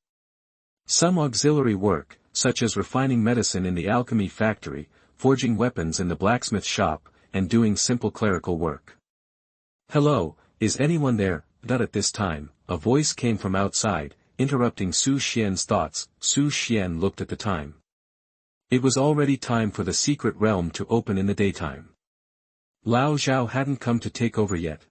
some auxiliary work, such as refining medicine in the alchemy factory, forging weapons in the blacksmith shop, and doing simple clerical work. Hello, is anyone there? At this time, a voice came from outside. interrupting Su Xian's thoughts. Su Xian looked at the time. It was already time for the secret realm to open in the daytime. Lao Zhao hadn't come to take over yet.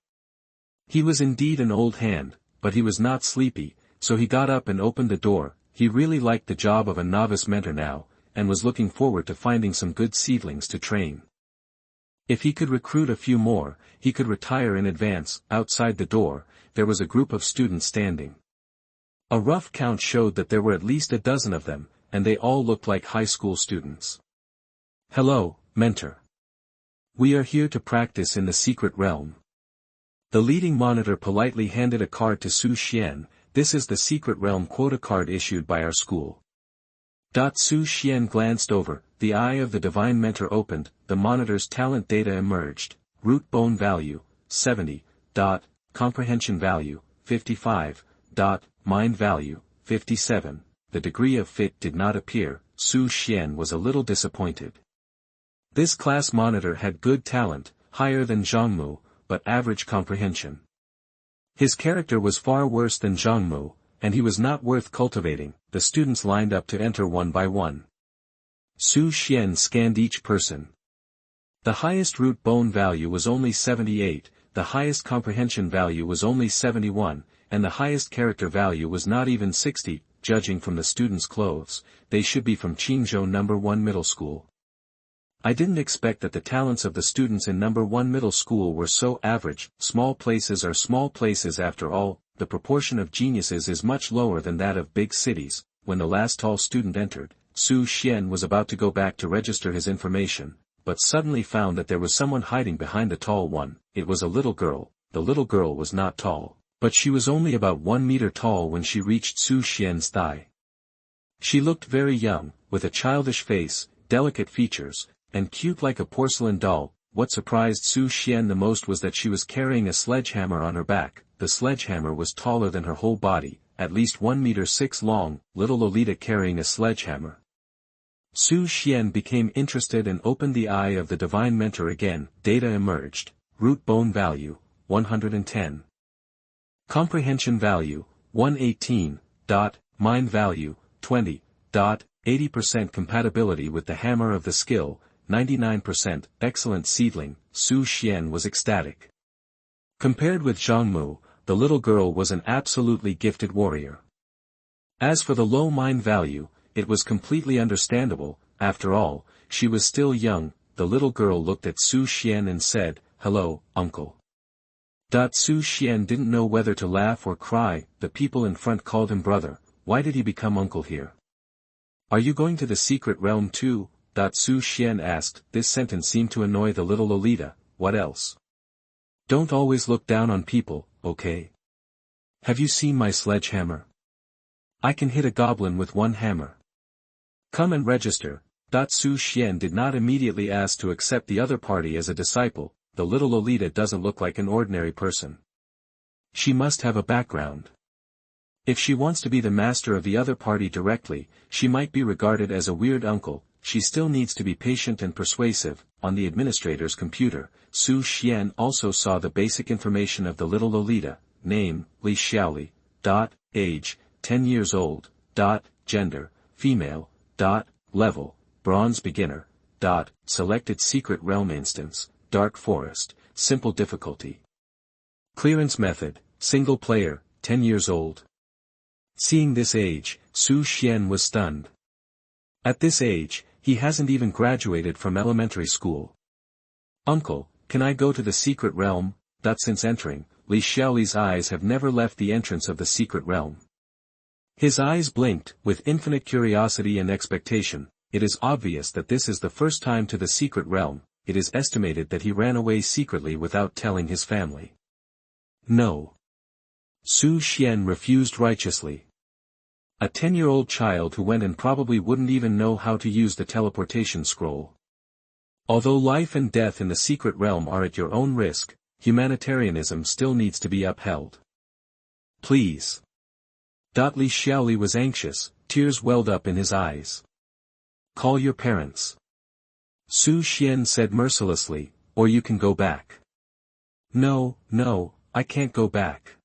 He was indeed an old hand, but he was not sleepy, so he got up and opened the door. He really liked the job of a novice mentor now, and was looking forward to finding some good seedlings to train. If he could recruit a few more, he could retire in advance. Outside the door, there was a group of students standing. A rough count showed that there were at least a dozen of them, and they all looked like high school students. "Hello, mentor. We are here to practice in the secret realm." The leading monitor politely handed a card to Su Xian. "This is the secret realm quota card issued by our school." Su Xian glanced over, the eye of the divine mentor opened, the monitor's talent data emerged. Root bone value, 70. Comprehension value, 55. Mind value, 57. The degree of fit did not appear. Su Xian was a little disappointed. This class monitor had good talent, higher than Zhangmu, but average comprehension. His character was far worse than Zhangmu, and he was not worth cultivating. The students lined up to enter one by one. Su Xian scanned each person. The highest root bone value was only 78, the highest comprehension value was only 71, and the highest character value was not even 60. Judging from the students' clothes, they should be from Qingzhou No. 1 Middle School. I didn't expect that the talents of the students in No. 1 Middle School were so average. Small places are small places after all. The proportion of geniuses is much lower than that of big cities. When the last tall student entered, Su Xian was about to go back to register his information, but suddenly found that there was someone hiding behind the tall one. It was a little girl. The little girl was not tall, but she was only about 1 meter tall when she reached Su Xian's thigh. She looked very young, with a childish face, delicate features, and cute like a porcelain doll. What surprised Su Xian the most was that she was carrying a sledgehammer on her back. The sledgehammer was taller than her whole body, at least 1 meter 6 long. Little Lolita carrying a sledgehammer. Su Xian became interested and opened the eye of the divine mentor again. Data emerged. Root bone value, 110. Comprehension value, 118. Mind value, 20. 80% compatibility with the hammer of the skill, 99%. Excellent seedling. Su Xian was ecstatic. Compared with Zhangmu, the little girl was an absolutely gifted warrior. As for the low mind value, it was completely understandable. After all, she was still young. The little girl looked at Su Xian and said, "Hello, uncle." Su Xian didn't know whether to laugh or cry. The people in front called him brother. Why did he become uncle here? "Are you going to the secret realm too?" Su Xian asked. This sentence seemed to annoy the little Lolita. "What else? Don't always look down on people, okay? Have you seen my sledgehammer? I can hit a goblin with one hammer. Come and register." Su Xian did not immediately ask to accept the other party as a disciple. The little Lolita doesn't look like an ordinary person. She must have a background. If she wants to be the master of the other party directly, she might be regarded as a weird uncle. She still needs to be patient and persuasive. On the administrator's computer, Su Xian also saw the basic information of the little Lolita. Name, Xiaoli. Age, 10 years old. Gender, female. Level, bronze beginner. Selected secret realm instance, dark forest, simple difficulty. Clearance method, single player, 10 years old. Seeing this age, Su Xian was stunned. At this age, he hasn't even graduated from elementary school. "Uncle, can I go to the secret realm?" Since entering, Xiaoli's eyes have never left the entrance of the secret realm. His eyes blinked, with infinite curiosity and expectation. It is obvious that this is the first time to the secret realm. It is estimated that he ran away secretly without telling his family. "No." Su Xian refused righteously. A 10-year-old child who went and probably wouldn't even know how to use the teleportation scroll. Although life and death in the secret realm are at your own risk, humanitarianism still needs to be upheld. "Please." Xiaoli was anxious, tears welled up in his eyes. "Call your parents." Su Xian said mercilessly, "or you can go back." No, I can't go back."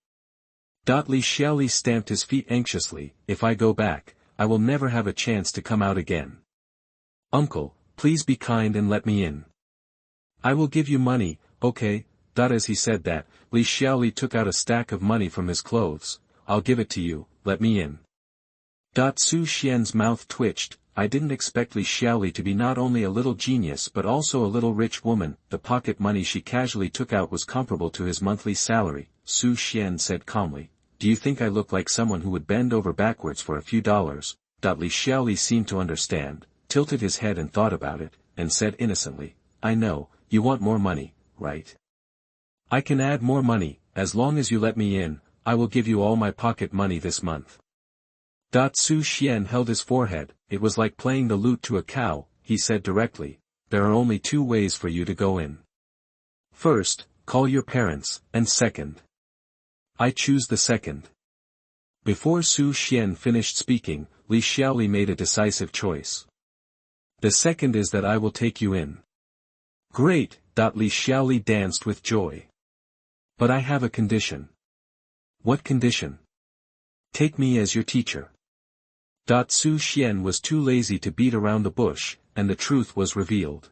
Li Xiaoli stamped his feet anxiously. If I go back, I will never have a chance to come out again. Uncle, please be kind and let me in. I will give you money, okay? As he said that, Li Xiaoli took out a stack of money from his clothes. I'll give it to you, let me in. Su Xian's mouth twitched. I didn't expect Li Xiaoli to be not only a little genius but also a little rich woman. The pocket money she casually took out was comparable to his monthly salary. Su Xian said calmly, do you think I look like someone who would bend over backwards for a few dollars? Li Xiaoli seemed to understand, tilted his head and thought about it, and said innocently, I know, you want more money, right? I can add more money, as long as you let me in. I will give you all my pocket money this month. Su Xian held his forehead. It was like playing the lute to a cow. He said directly, there are only two ways for you to go in. First, call your parents, and second. I choose the second. Before Su Xian finished speaking, Li Xiaoli made a decisive choice. The second is that I will take you in. Great, Li Xiaoli danced with joy. But I have a condition. What condition? Take me as your teacher. Su Xian was too lazy to beat around the bush, and the truth was revealed.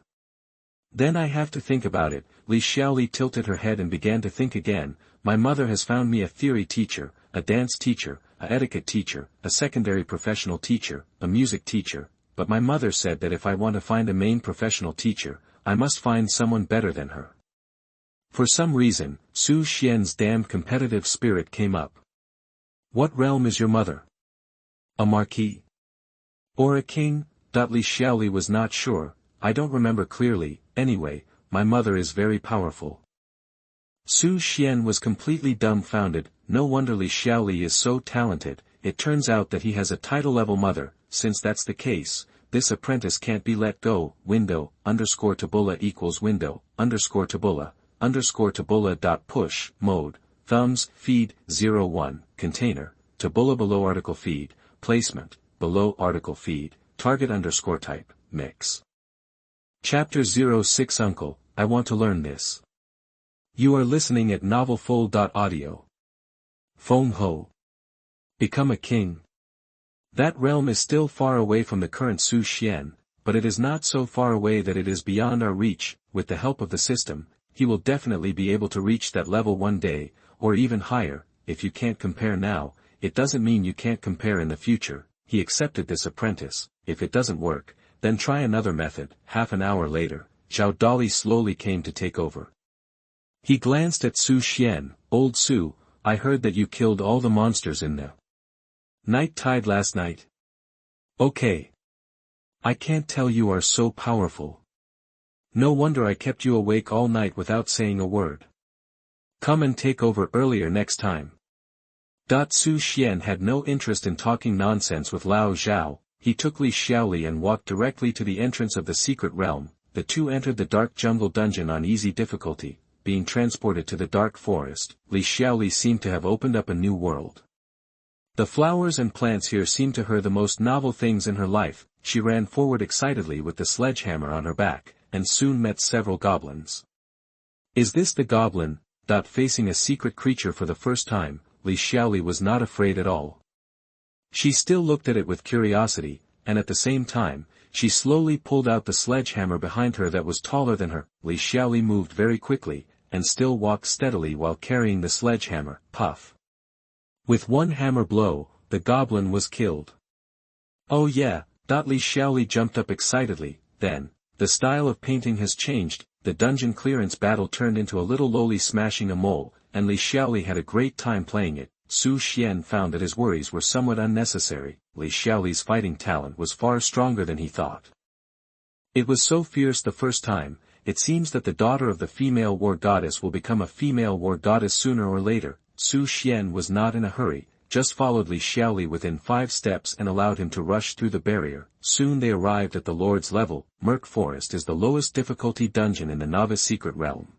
Then I have to think about it. Li Xiaoli tilted her head and began to think again. My mother has found me a theory teacher, a dance teacher, a etiquette teacher, a secondary professional teacher, a music teacher, but my mother said that if I want to find a main professional teacher, I must find someone better than her. For some reason, Su Xian's damned competitive spirit came up. What realm is your mother? A marquis? Or a king? Li Xiaoli was not sure. I don't remember clearly. Anyway, my mother is very powerful. Su Xian was completely dumbfounded. No wonder Li Xiaoli is so talented. It turns out that he has a title-level mother. Since that's the case, this apprentice can't be let go. Window, _tabula equals window, _tabula, _tabula. Push, mode, thumbs, feed, 01, container, tabula below article feed, placement, below article feed, target _type, mix. Chapter 06 Uncle, I want to learn this. You are listening at novelfull.audio. Feng Ho. Become a king. That realm is still far away from the current Su Xian, but it is not so far away that it is beyond our reach. With the help of the system, he will definitely be able to reach that level one day, or even higher. If you can't compare now, it doesn't mean you can't compare in the future. He accepted this apprentice. If it doesn't work, then try another method. Half an hour later, Xiaoli slowly came to take over. He glanced at Su Xian. Old Su, I heard that you killed all the monsters in the night tide last night. Okay. I can't tell you are so powerful. No wonder I kept you awake all night without saying a word. Come and take over earlier next time. Su Xian had no interest in talking nonsense with Lao Zhao. He took Li Xiaoli and walked directly to the entrance of the secret realm. The two entered the dark jungle dungeon on easy difficulty. Being transported to the dark forest, Li Xiaoli seemed to have opened up a new world. The flowers and plants here seemed to her the most novel things in her life. She ran forward excitedly with the sledgehammer on her back, and soon met several goblins. Is this the goblin? Facing a secret creature for the first time, Li Xiaoli was not afraid at all. She still looked at it with curiosity, and at the same time, she slowly pulled out the sledgehammer behind her that was taller than her. Li Xiaoli moved very quickly, and still walked steadily while carrying the sledgehammer. Puff. With one hammer blow, the goblin was killed. Oh yeah, Li Xiaoli jumped up excitedly. Then, the style of painting has changed. The dungeon clearance battle turned into a little lowly smashing a mole, and Li Xiaoli had a great time playing it. Su Xian found that his worries were somewhat unnecessary. Li Xiaoli's fighting talent was far stronger than he thought. It was so fierce the first time. It seems that the daughter of the female war goddess will become a female war goddess sooner or later. Su Xian was not in a hurry, just followed Li Xiaoli within 5 steps and allowed him to rush through the barrier. Soon they arrived at the Lord's level. Murk Forest is the lowest difficulty dungeon in the Novice Secret Realm.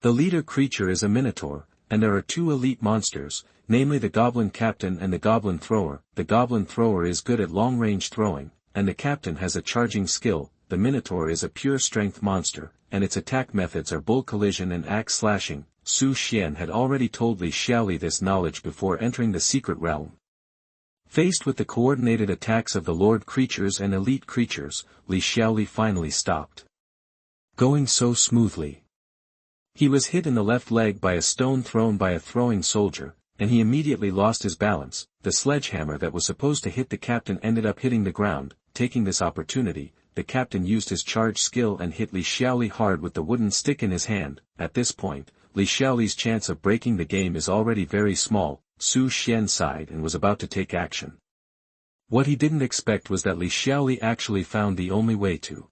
The leader creature is a minotaur, and there are 2 elite monsters, namely the Goblin Captain and the Goblin Thrower. The Goblin Thrower is good at long-range throwing, and the Captain has a charging skill. The Minotaur is a pure strength monster, and its attack methods are bull collision and axe slashing. Xuan had already told Xiaoli this knowledge before entering the secret realm. Faced with the coordinated attacks of the Lord creatures and elite creatures, Xiaoli finally stopped. Going so smoothly. He was hit in the left leg by a stone thrown by a throwing soldier, and he immediately lost his balance. The sledgehammer that was supposed to hit the captain ended up hitting the ground. Taking this opportunity, the captain used his charge skill and hit Xiaoli hard with the wooden stick in his hand. At this point, Xiaoli's chance of breaking the game is already very small. Xuan sighed and was about to take action. What he didn't expect was that Xiaoli actually found the only way to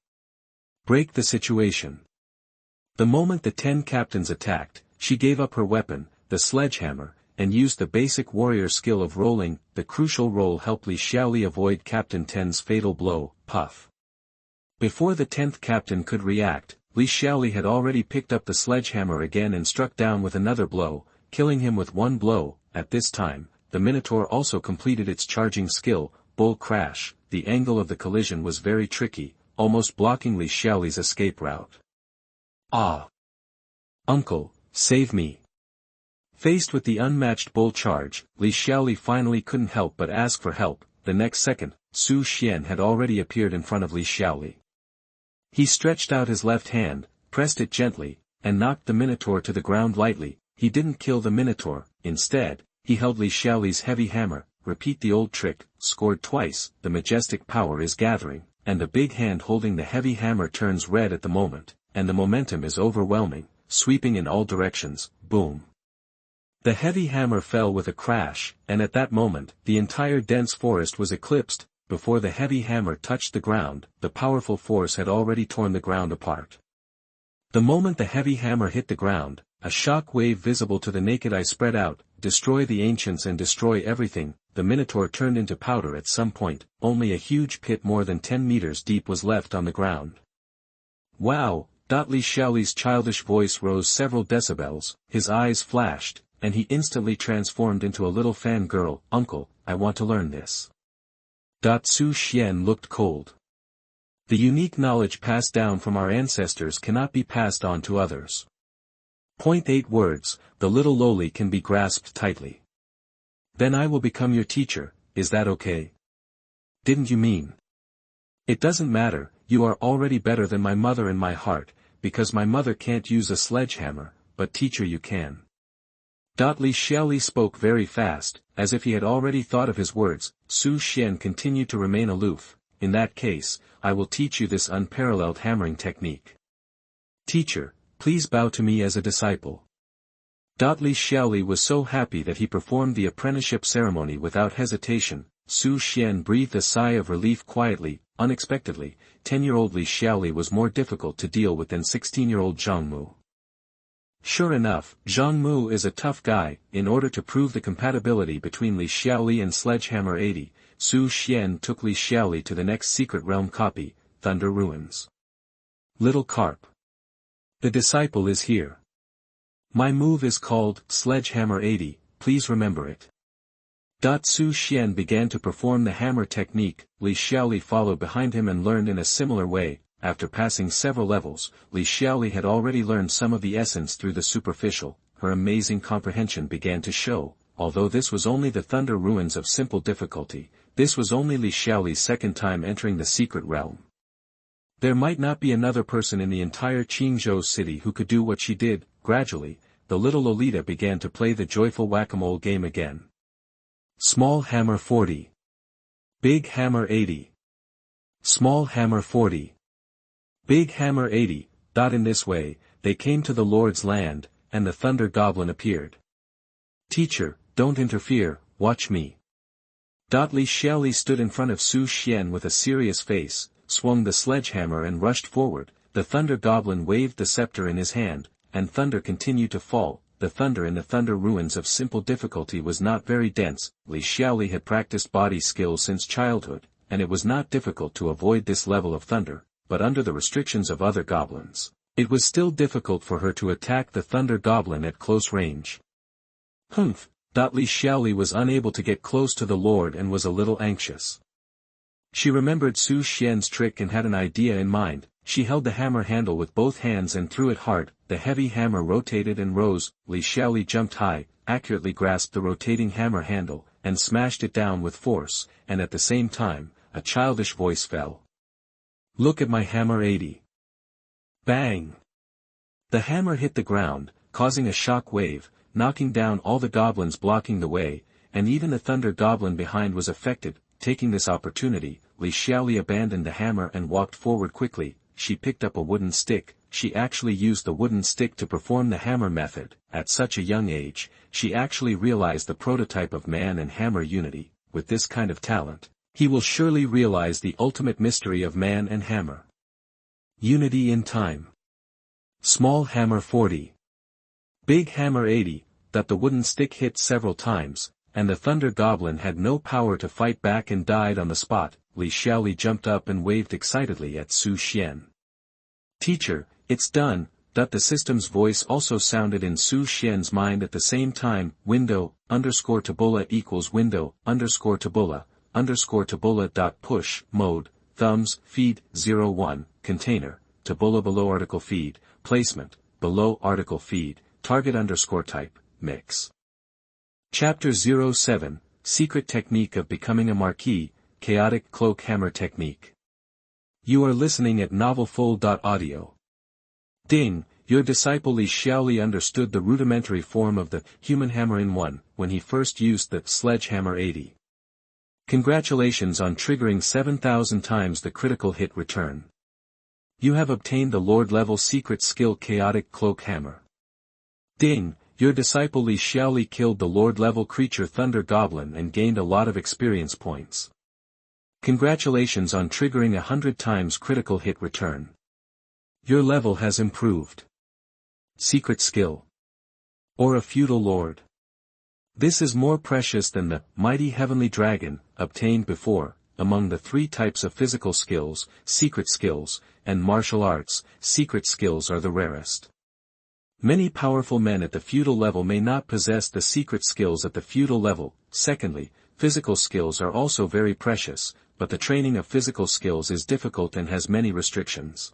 break the situation. The moment the 10 captains attacked, she gave up her weapon, the sledgehammer, and used the basic warrior skill of rolling. The crucial roll helped Xiaoli avoid Captain 10's fatal blow, puff. Before the 10th captain could react, Xiaoli had already picked up the sledgehammer again and struck down with another blow, killing him with one blow. At this time, the Minotaur also completed its charging skill, Bull Crash. The angle of the collision was very tricky, almost blocking Xiaoli's escape route. Ah! Uncle, save me! Faced with the unmatched bull charge, Xiaoli finally couldn't help but ask for help. The next second, Xuan had already appeared in front of Xiaoli. He stretched out his left hand, pressed it gently, and knocked the Minotaur to the ground lightly. He didn't kill the Minotaur, instead, he held Xiaoli's heavy hammer. Repeat the old trick, scored twice. The majestic power is gathering, and the big hand holding the heavy hammer turns red at the moment, and the momentum is overwhelming, sweeping in all directions. Boom! The heavy hammer fell with a crash, and at that moment, the entire dense forest was eclipsed. Before the heavy hammer touched the ground, the powerful force had already torn the ground apart. The moment the heavy hammer hit the ground, a shock wave visible to the naked eye spread out. Destroy the ancients and destroy everything. The Minotaur turned into powder at some point. Only a huge pit more than 10 meters deep was left on the ground. Wow! Xiaoli's childish voice rose several decibels, his eyes flashed, and he instantly transformed into a little fangirl. Uncle, I want to learn this. Xuan looked cold. The unique knowledge passed down from our ancestors cannot be passed on to others. 8 words, the little lowly can be grasped tightly. Then I will become your teacher, is that okay? Didn't you mean? It doesn't matter, you are already better than my mother in my heart, because my mother can't use a sledgehammer, but teacher you can. Xiaoli spoke very fast, as if he had already thought of his words. Xuan continued to remain aloof. In that case, I will teach you this unparalleled hammering technique. Teacher, please bow to me as a disciple. Xiaoli was so happy that he performed the apprenticeship ceremony without hesitation. Xuan breathed a sigh of relief quietly. Unexpectedly, 10-year-old Xiaoli was more difficult to deal with than 16-year-old Zhongmu. Sure enough, Zhongmu is a tough guy. In order to prove the compatibility between Xiaoli and Sledgehammer 80, Xuan took Xiaoli to the next secret realm copy, Thunder Ruins. Little Carp. The disciple is here. My move is called Sledgehammer 80, please remember it. Xuan began to perform the hammer technique. Xiaoli followed behind him and learned in a similar way. After passing several levels, Xiaoli had already learned some of the essence through the superficial. Her amazing comprehension began to show. Although this was only the Thunder Ruins of simple difficulty, this was only Xiaoli's second time entering the secret realm. There might not be another person in the entire Qingzhou city who could do what she did. Gradually, the little Lolita began to play the joyful whack-a-mole game again. Small hammer 40. Big hammer 80. Small hammer 40. Big hammer 80. In this way, they came to the Lord's land, and the Thunder Goblin appeared. Teacher, don't interfere, watch me. Xiaoli stood in front of Xuan with a serious face, swung the sledgehammer and rushed forward. The Thunder Goblin waved the scepter in his hand, and thunder continued to fall. The thunder in the Thunder Ruins of simple difficulty was not very dense. Xiaoli had practiced body skill since childhood, and it was not difficult to avoid this level of thunder, but under the restrictions of other goblins, it was still difficult for her to attack the Thunder Goblin at close range. Humph! Xiaoli was unable to get close to the Lord and was a little anxious. She remembered Xuan's trick and had an idea in mind. She held the hammer handle with both hands and threw it hard. The heavy hammer rotated and rose. Xiaoli jumped high, accurately grasped the rotating hammer handle, and smashed it down with force, and at the same time, a childish voice fell. "Look at my hammer 80. Bang!" The hammer hit the ground, causing a shock wave, knocking down all the goblins blocking the way, and even the thunder goblin behind was affected. Taking this opportunity, Xiaoli abandoned the hammer and walked forward quickly. She picked up a wooden stick. She actually used the wooden stick to perform the hammer method. At such a young age, she actually realized the prototype of man and hammer unity. With this kind of talent, he will surely realize the ultimate mystery of man and hammer. Unity in time. Small hammer 40. Big hammer 80, that the wooden stick hit several times, and the thunder goblin had no power to fight back and died on the spot. Xiaoli jumped up and waved excitedly at Xuan. "Teacher, it's done." The system's voice also sounded in Xuan's mind at the same time. Window_tabula equals window_tabula push mode, thumbs, feed, 01, container, tabula below article feed, placement, below article feed, target_type, mix. Chapter 07, Secret Technique of Becoming a Marquis, Chaotic Cloak Hammer Technique. You are listening at novelfull.audio. Ding, your disciple Xiaoli understood the rudimentary form of the human hammer in one, when he first used the sledgehammer 80. Congratulations on triggering 7,000 times the critical hit return. You have obtained the Lord level secret skill Chaotic Cloak Hammer. Ding, your disciple Xiaoli killed the Lord level creature Thunder Goblin and gained a lot of experience points. Congratulations on triggering 100 times critical hit return. Your level has improved. Secret skill. Or a feudal lord. This is more precious than the mighty heavenly dragon obtained before. Among the three types of physical skills, secret skills, and martial arts, secret skills are the rarest. Many powerful men at the feudal level may not possess the secret skills at the feudal level. Secondly, physical skills are also very precious, but the training of physical skills is difficult and has many restrictions.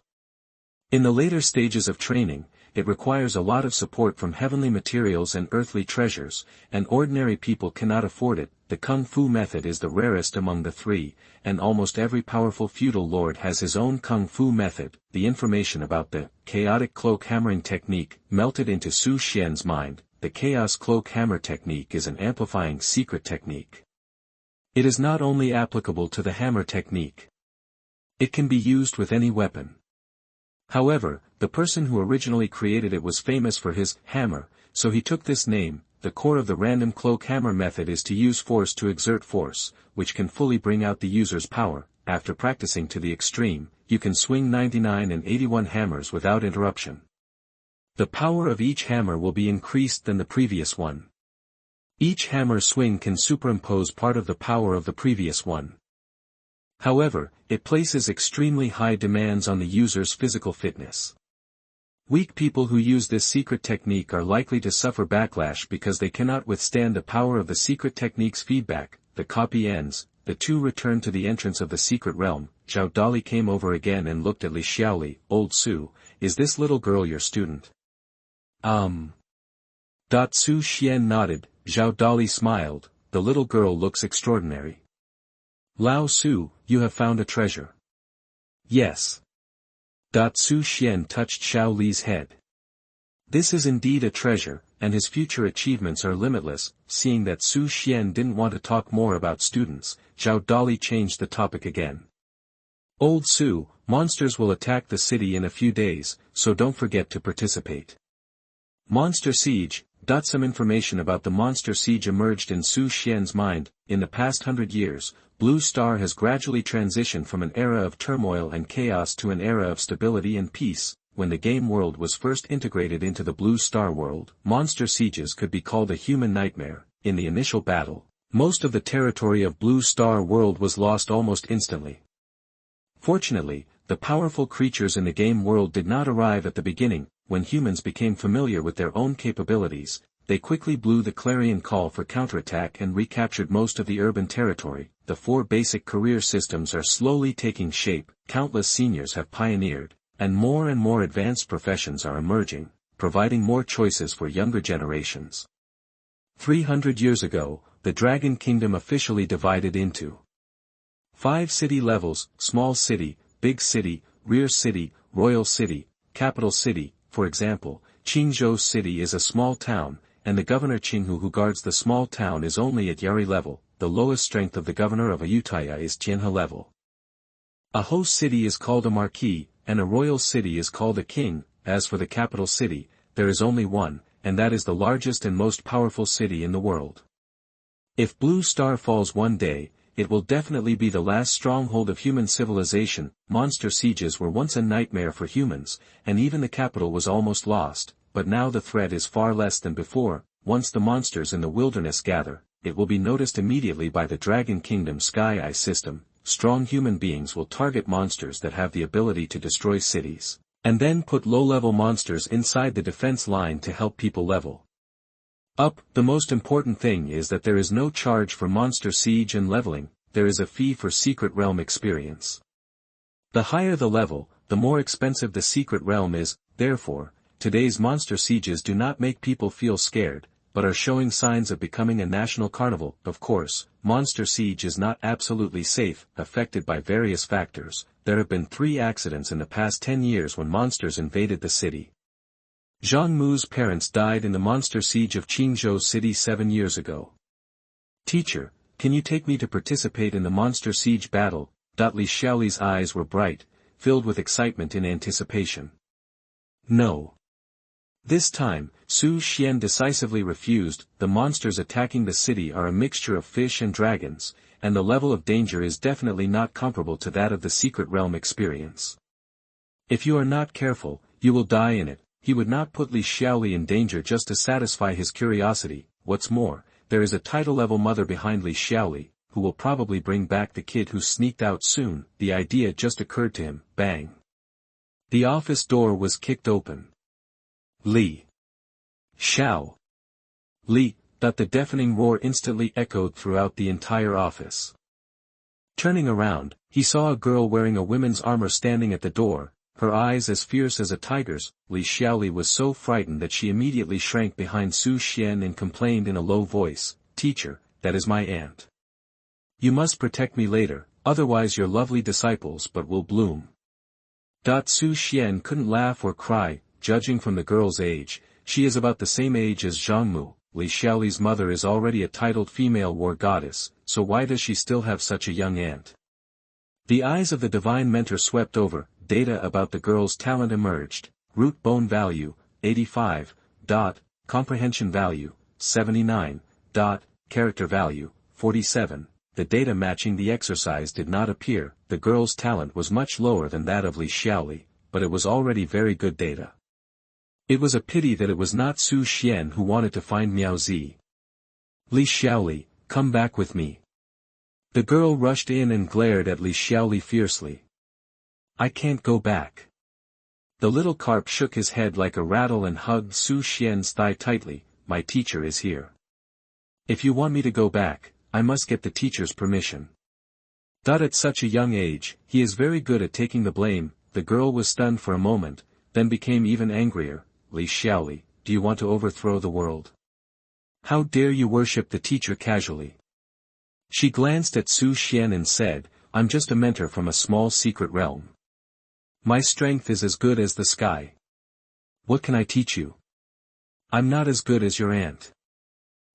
In the later stages of training, it requires a lot of support from heavenly materials and earthly treasures, and ordinary people cannot afford it. The Kung Fu method is the rarest among the three, and almost every powerful feudal lord has his own Kung Fu method. The information about the chaotic cloak hammering technique melted into Xuan's mind. The chaos cloak hammer technique is an amplifying secret technique. It is not only applicable to the hammer technique. It can be used with any weapon. However, the person who originally created it was famous for his hammer, so he took this name. The core of the random cloak hammer method is to use force to exert force, which can fully bring out the user's power. After practicing to the extreme, you can swing 99 and 81 hammers without interruption. The power of each hammer will be increased than the previous one. Each hammer swing can superimpose part of the power of the previous one. However, it places extremely high demands on the user's physical fitness. Weak people who use this secret technique are likely to suffer backlash because they cannot withstand the power of the secret technique's feedback. The copy ends. The two returned to the entrance of the secret realm. Xiaoli came over again and looked at Xiaoli. "Old Su, is this little girl your student?" Xuan nodded. Xiaoli smiled. "The little girl looks extraordinary." "Lao Su, you have found a treasure." "Yes." Xuan touched Xiaoli's head. "This is indeed a treasure, and his future achievements are limitless." Seeing that Xuan didn't want to talk more about students, Xiaoli changed the topic again. "Old Su, monsters will attack the city in a few days, so don't forget to participate." Monster Siege. Some information about the monster siege emerged in Xuan's mind. In the past 100 years, Blue Star has gradually transitioned from an era of turmoil and chaos to an era of stability and peace. When the game world was first integrated into the Blue Star world, monster sieges could be called a human nightmare. In the initial battle, most of the territory of Blue Star world was lost almost instantly. Fortunately, the powerful creatures in the game world did not arrive at the beginning. When humans became familiar with their own capabilities, they quickly blew the clarion call for counterattack and recaptured most of the urban territory. The four basic career systems are slowly taking shape. Countless seniors have pioneered, and more advanced professions are emerging, providing more choices for younger generations. 300 years ago, the Dragon Kingdom officially divided into 5 city levels: small city, big city, rear city, royal city, capital city. For example, Qingzhou City is a small town, and the governor Qinghu who guards the small town is only at Yari level. The lowest strength of the governor of Ayutthaya is Tianhe level. A host city is called a marquis, and a royal city is called a king. As for the capital city, there is only one, and that is the largest and most powerful city in the world. If Blue Star falls one day, it will definitely be the last stronghold of human civilization. Monster sieges were once a nightmare for humans, and even the capital was almost lost, but now the threat is far less than before. Once the monsters in the wilderness gather, it will be noticed immediately by the Dragon Kingdom Sky Eye system. Strong human beings will target monsters that have the ability to destroy cities, and then put low-level monsters inside the defense line to help people level up. The most important thing is that there is no charge for monster siege and leveling, there is a fee for secret realm experience. The higher the level, the more expensive the secret realm is. Therefore, today's monster sieges do not make people feel scared, but are showing signs of becoming a national carnival. Of course, monster siege is not absolutely safe, affected by various factors. There have been 3 accidents in the past 10 years when monsters invaded the city. Zhang Mu's parents died in the monster siege of Qingzhou City 7 years ago. Teacher, can you take me to participate in the monster siege battle? Li Xiaoli's eyes were bright, filled with excitement in anticipation. No. This time, Su Xian decisively refused. The monsters attacking the city are a mixture of fish and dragons, and the level of danger is definitely not comparable to that of the secret realm experience. If you are not careful, you will die in it. He would not put Li Xiaoli in danger just to satisfy his curiosity. What's more, there is a title-level mother behind Li Xiaoli, who will probably bring back the kid who sneaked out soon. The idea just occurred to him. Bang! The office door was kicked open. Li Xiao Li, that the deafening roar instantly echoed throughout the entire office. Turning around, he saw a girl wearing a women's armor standing at the door, her eyes as fierce as a tiger's. Li Xiaoli was so frightened that she immediately shrank behind Su Xian and complained in a low voice, "Teacher, that is my aunt. You must protect me later, otherwise your lovely disciples but will bloom." Su Xian couldn't laugh or cry. Judging from the girl's age, she is about the same age as Zhang Mu. Li Xiaoli's mother is already a titled female war goddess, so why does she still have such a young aunt? The eyes of the divine mentor swept over. Data about the girl's talent emerged. Root bone value, 85. Comprehension value, 79. Character value, 47. The data matching the exercise did not appear. The girl's talent was much lower than that of Li Xiaoli, but it was already very good data. It was a pity that it was not Su Xian who wanted to find Miao Zi. "Li Xiaoli, come back with me." The girl rushed in and glared at Li Xiaoli fiercely. "I can't go back." The little carp shook his head like a rattle and hugged Su Xian's thigh tightly. "My teacher is here. If you want me to go back, I must get the teacher's permission." At such a young age, he is very good at taking the blame. The girl was stunned for a moment, then became even angrier. "Li Xiaoli, do you want to overthrow the world? How dare you worship the teacher casually?" She glanced at Su Xian and said, "I'm just a mentor from a small secret realm. My strength is as good as the sky. What can I teach you? I'm not as good as your aunt."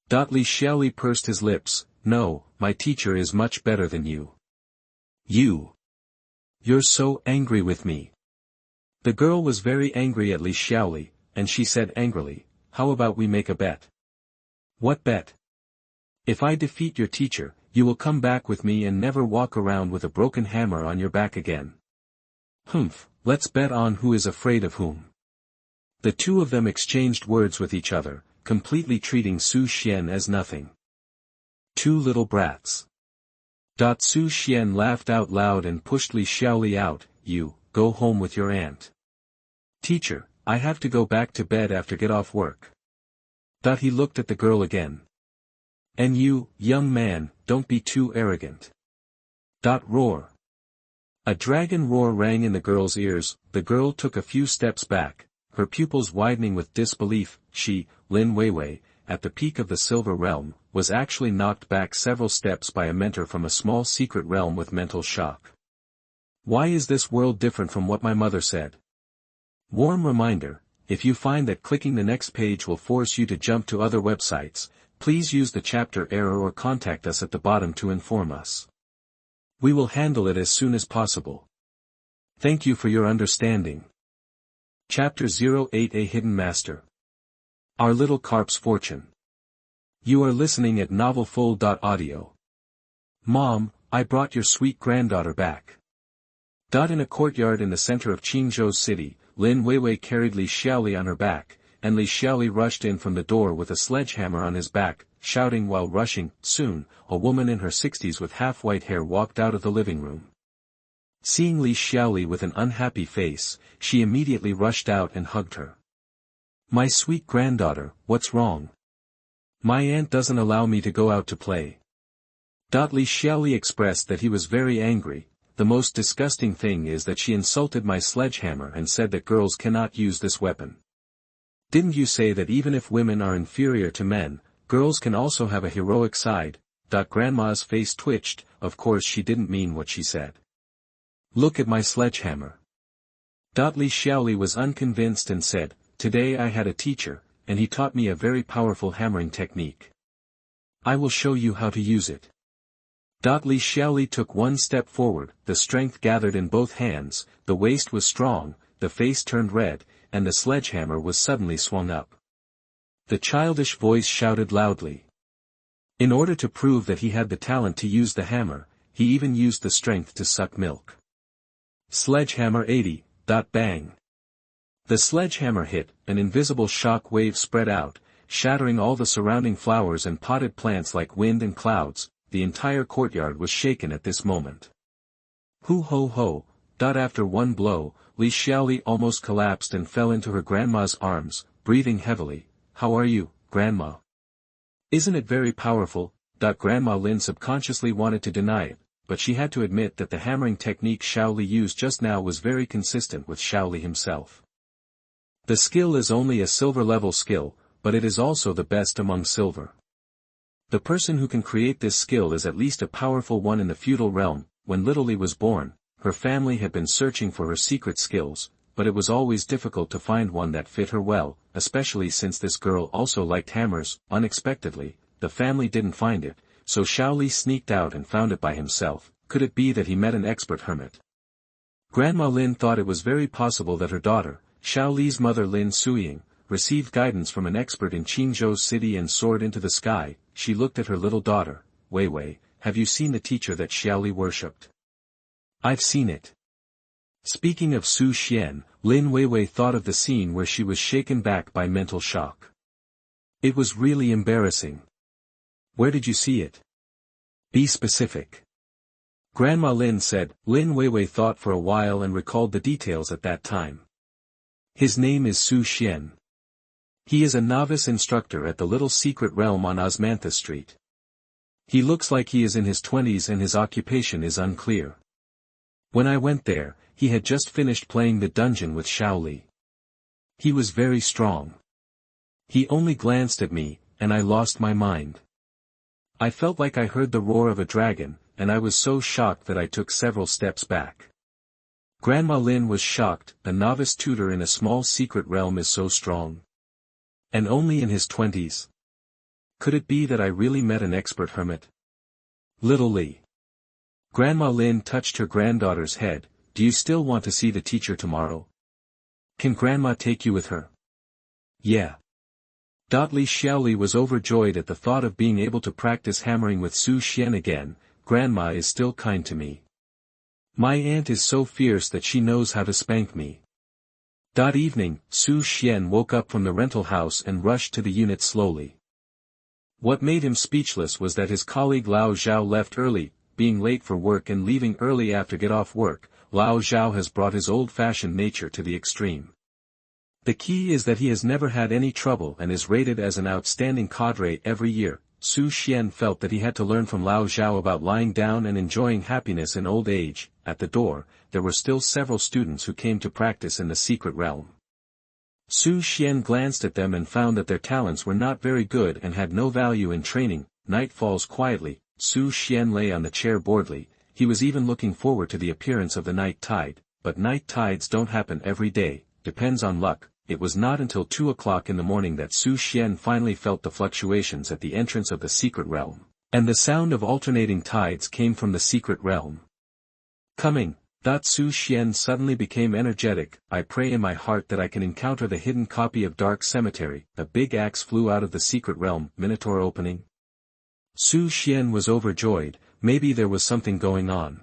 Li Xiaoli pursed his lips. "No, my teacher is much better than you. You're so angry with me." The girl was very angry at Li Xiaoli, and she said angrily, "How about we make a bet?" "What bet?" "If I defeat your teacher, you will come back with me and never walk around with a broken hammer on your back again." "Humph, let's bet on who is afraid of whom." The two of them exchanged words with each other, completely treating Su Xian as nothing. "Two little brats." Su Xian laughed out loud and pushed Li Xiaoli out. "You, go home with your aunt." "Teacher, I have to go back to bed after get off work." He looked at the girl again. "And you, young man, don't be too arrogant." Roar. A dragon roar rang in the girl's ears. The girl took a few steps back, her pupils widening with disbelief. She, Lin Weiwei, at the peak of the Silver Realm, was actually knocked back several steps by a mentor from a small secret realm with mental shock. Why is this world different from what my mother said? Warm reminder, if you find that clicking the next page will force you to jump to other websites, please use the chapter error or contact us at the bottom to inform us. We will handle it as soon as possible. Thank you for your understanding. Chapter 08 A Hidden Master. Our Little Carp's Fortune. You are listening at novelfull.audio. Mom, I brought your sweet granddaughter back. In a courtyard in the center of Qingzhou City, Lin Weiwei carried Li Xiaoli on her back, and Li Xiaoli rushed in from the door with a sledgehammer on his back, shouting while rushing. Soon, a woman in her 60s with half-white hair walked out of the living room. Seeing Li Xiaoli with an unhappy face, she immediately rushed out and hugged her. My sweet granddaughter, what's wrong? My aunt doesn't allow me to go out to play. Li Xiaoli expressed that he was very angry. The most disgusting thing is that she insulted my sledgehammer and said that girls cannot use this weapon. Didn't you say that even if women are inferior to men, girls can also have a heroic side? Grandma's face twitched. Of course she didn't mean what she said. Look at my sledgehammer. Li Xiaoli was unconvinced and said, today I had a teacher, and he taught me a very powerful hammering technique. I will show you how to use it. Li Xiaoli took one step forward, the strength gathered in both hands, the waist was strong, the face turned red, and the sledgehammer was suddenly swung up. The childish voice shouted loudly. In order to prove that he had the talent to use the hammer, he even used the strength to suck milk. Sledgehammer 80, bang. The sledgehammer hit, an invisible shock wave spread out, shattering all the surrounding flowers and potted plants like wind and clouds. The entire courtyard was shaken at this moment. Hoo ho ho. After one blow, Li Xiaoli almost collapsed and fell into her grandma's arms, breathing heavily. How are you, Grandma? Isn't it very powerful? Grandma Lin subconsciously wanted to deny it, but she had to admit that the hammering technique Xiaoli used just now was very consistent with Xiaoli himself. The skill is only a silver-level skill, but it is also the best among silver. The person who can create this skill is at least a powerful one in the feudal realm. When little Li was born, her family had been searching for her secret skills, but it was always difficult to find one that fit her well, especially since this girl also liked hammers. Unexpectedly, the family didn't find it, so Xiaoli sneaked out and found it by himself. Could it be that he met an expert hermit? Grandma Lin thought it was very possible that her daughter, Xiaoli's mother Lin Suying, received guidance from an expert in Qingzhou City and soared into the sky. She looked at her little daughter. Weiwei, have you seen the teacher that Xiaoli worshipped? I've seen it. Speaking of Su Xian, Lin Weiwei thought of the scene where she was shaken back by mental shock. It was really embarrassing. Where did you see it? Be specific. Grandma Lin said. Lin Weiwei thought for a while and recalled the details at that time. His name is Su Xian. He is a novice instructor at the little secret realm on Osmantha Street. He looks like he is in his 20s and his occupation is unclear. When I went there, he had just finished playing the dungeon with Xiaoli. He was very strong. He only glanced at me, and I lost my mind. I felt like I heard the roar of a dragon, and I was so shocked that I took several steps back. Grandma Lin was shocked. A novice tutor in a small secret realm is so strong. And only in his 20s. Could it be that I really met an expert hermit? Little Li. Grandma Lin touched her granddaughter's head. Do you still want to see the teacher tomorrow? Can Grandma take you with her? Yeah. Li Xiaoli was overjoyed at the thought of being able to practice hammering with Su Xian again. Grandma is still kind to me. My aunt is so fierce that she knows how to spank me. Evening, Su Xian woke up from the rental house and rushed to the unit slowly. What made him speechless was that his colleague Lao Zhao left early. Being late for work and leaving early after get off work, Lao Zhao has brought his old-fashioned nature to the extreme. The key is that he has never had any trouble and is rated as an outstanding cadre every year. Su Xian felt that he had to learn from Lao Zhao about lying down and enjoying happiness in old age. At the door, there were still several students who came to practice in the secret realm. Su Xian glanced at them and found that their talents were not very good and had no value in training. Night falls quietly. Su Xian lay on the chair boredly. He was even looking forward to the appearance of the night tide, but night tides don't happen every day, depends on luck. It was not until 2 o'clock in the morning that Su Xian finally felt the fluctuations at the entrance of the secret realm, and the sound of alternating tides came from the secret realm. Coming. Su Xian suddenly became energetic. I pray in my heart that I can encounter the hidden copy of Dark Cemetery. A big axe flew out of the secret realm. Minotaur opening. Su Xian was overjoyed. Maybe there was something going on.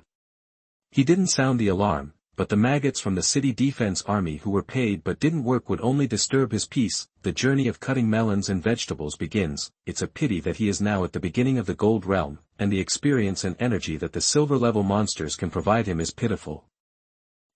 He didn't sound the alarm, but the maggots from the city defense army who were paid but didn't work would only disturb his peace. The journey of cutting melons and vegetables begins. It's a pity that he is now at the beginning of the gold realm, and the experience and energy that the silver-level monsters can provide him is pitiful.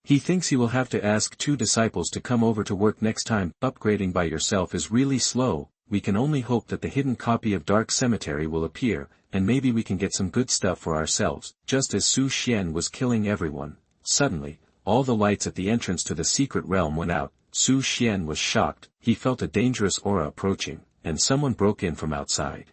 He thinks he will have to ask 2 disciples to come over to work next time. Upgrading by yourself is really slow. We can only hope that the hidden copy of Dark Cemetery will appear, and maybe we can get some good stuff for ourselves. Just as Su Xian was killing everyone, suddenly, all the lights at the entrance to the secret realm went out. Su Xian was shocked. He felt a dangerous aura approaching, and someone broke in from outside.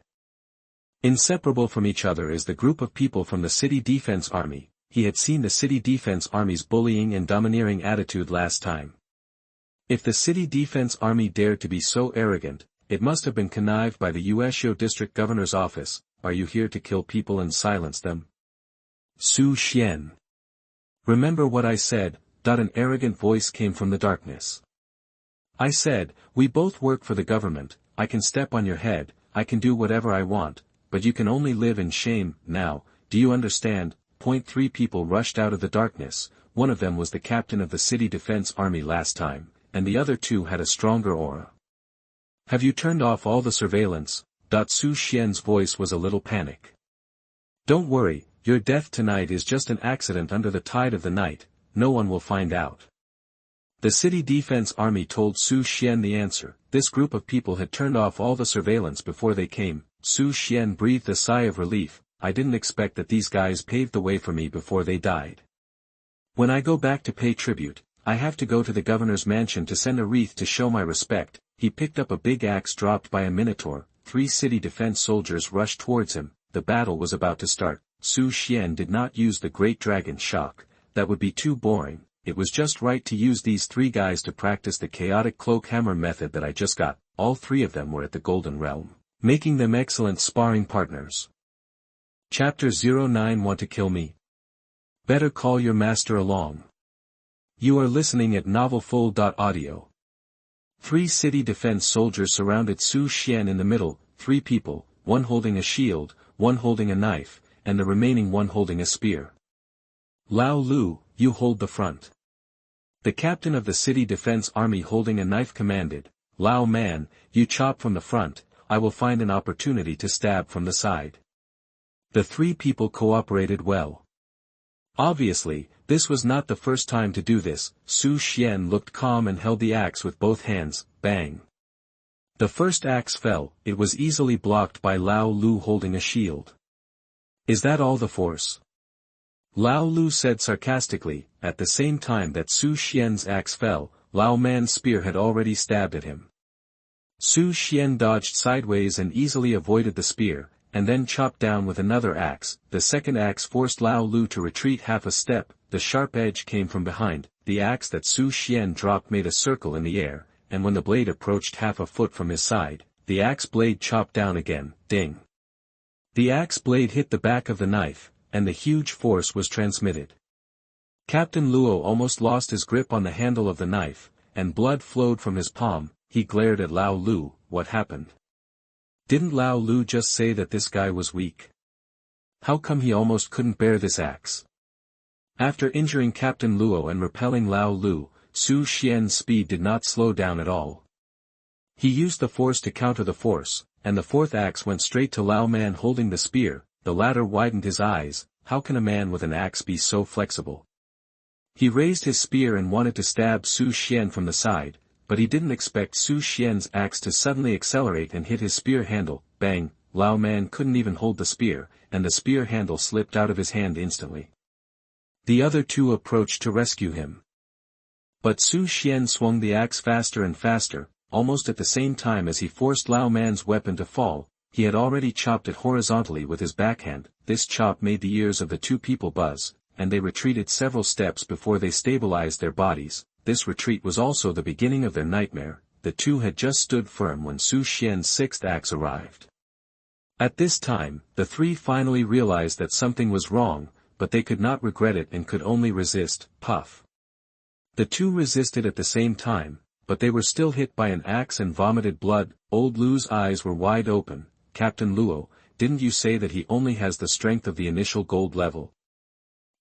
Inseparable from each other is the group of people from the city defense army. He had seen the city defense army's bullying and domineering attitude last time. If the city defense army dared to be so arrogant, it must have been connived by the Ueshio district governor's office. Are you here to kill people and silence them? Su Xian. Remember what I said. An arrogant voice came from the darkness. I said, we both work for the government. I can step on your head, I can do whatever I want, but you can only live in shame. Now, do you understand? 3 people rushed out of the darkness. One of them was the captain of the city defense army last time, and the other 2 had a stronger aura. Have you turned off all the surveillance? Su Xian's voice was a little panic. Don't worry, your death tonight is just an accident under the tide of the night. No one will find out. The city defense army told Su Xian the answer. This group of people had turned off all the surveillance before they came. Su Xian breathed a sigh of relief. I didn't expect that these guys paved the way for me before they died. When I go back to pay tribute, I have to go to the governor's mansion to send a wreath to show my respect. He picked up a big axe dropped by a minotaur. 3 city defense soldiers rushed towards him. The battle was about to start. Su Xian did not use the Great Dragon Shock. That would be too boring. It was just right to use these 3 guys to practice the chaotic cloak hammer method that I just got. All 3 of them were at the Golden Realm, making them excellent sparring partners. Chapter 09. Want to kill me? Better call your master along. You are listening at novelfull.audio. 3 city defense soldiers surrounded Su Xian in the middle. 3 people, 1 holding a shield, 1 holding a knife, and the remaining 1 holding a spear. Lao Lu, you hold the front. The captain of the city defense army holding a knife commanded. Lao Man, you chop from the front. I will find an opportunity to stab from the side. The 3 people cooperated well. Obviously, this was not the first time to do this. Su Xian looked calm and held the axe with both hands. Bang. The first axe fell. It was easily blocked by Lao Lu holding a shield. Is that all the force? Lao Lu said sarcastically. At the same time that Su Xian's axe fell, Lao Man's spear had already stabbed at him. Su Xian dodged sideways and easily avoided the spear, and then chopped down with another axe. The second axe forced Lao Lu to retreat half a step. The sharp edge came from behind. The axe that Su Xian dropped made a circle in the air, and when the blade approached half a foot from his side, the axe blade chopped down again. Ding. The axe blade hit the back of the knife, and the huge force was transmitted. Captain Luo almost lost his grip on the handle of the knife, and blood flowed from his palm. He glared at Lao Lu. What happened? Didn't Lao Lu just say that this guy was weak? How come he almost couldn't bear this axe? After injuring Captain Luo and repelling Lao Lu, Su Xian's speed did not slow down at all. He used the force to counter the force, and the 4th axe went straight to Lao Man holding the spear. The latter widened his eyes. How can a man with an axe be so flexible? He raised his spear and wanted to stab Su Xian from the side, but he didn't expect Su Xian's axe to suddenly accelerate and hit his spear handle. Bang! Lao Man couldn't even hold the spear, and the spear handle slipped out of his hand instantly. The other two approached to rescue him. But Su Xian swung the axe faster and faster, almost at the same time as he forced Lao Man's weapon to fall. He had already chopped it horizontally with his backhand. This chop made the ears of the two people buzz, and they retreated several steps before they stabilized their bodies. This retreat was also the beginning of their nightmare. The two had just stood firm when Su Xian's sixth axe arrived. At this time, the three finally realized that something was wrong, but they could not regret it and could only resist. Puff. The two resisted at the same time, but they were still hit by an axe and vomited blood. Old Lu's eyes were wide open. Captain Luo, didn't you say that he only has the strength of the initial gold level?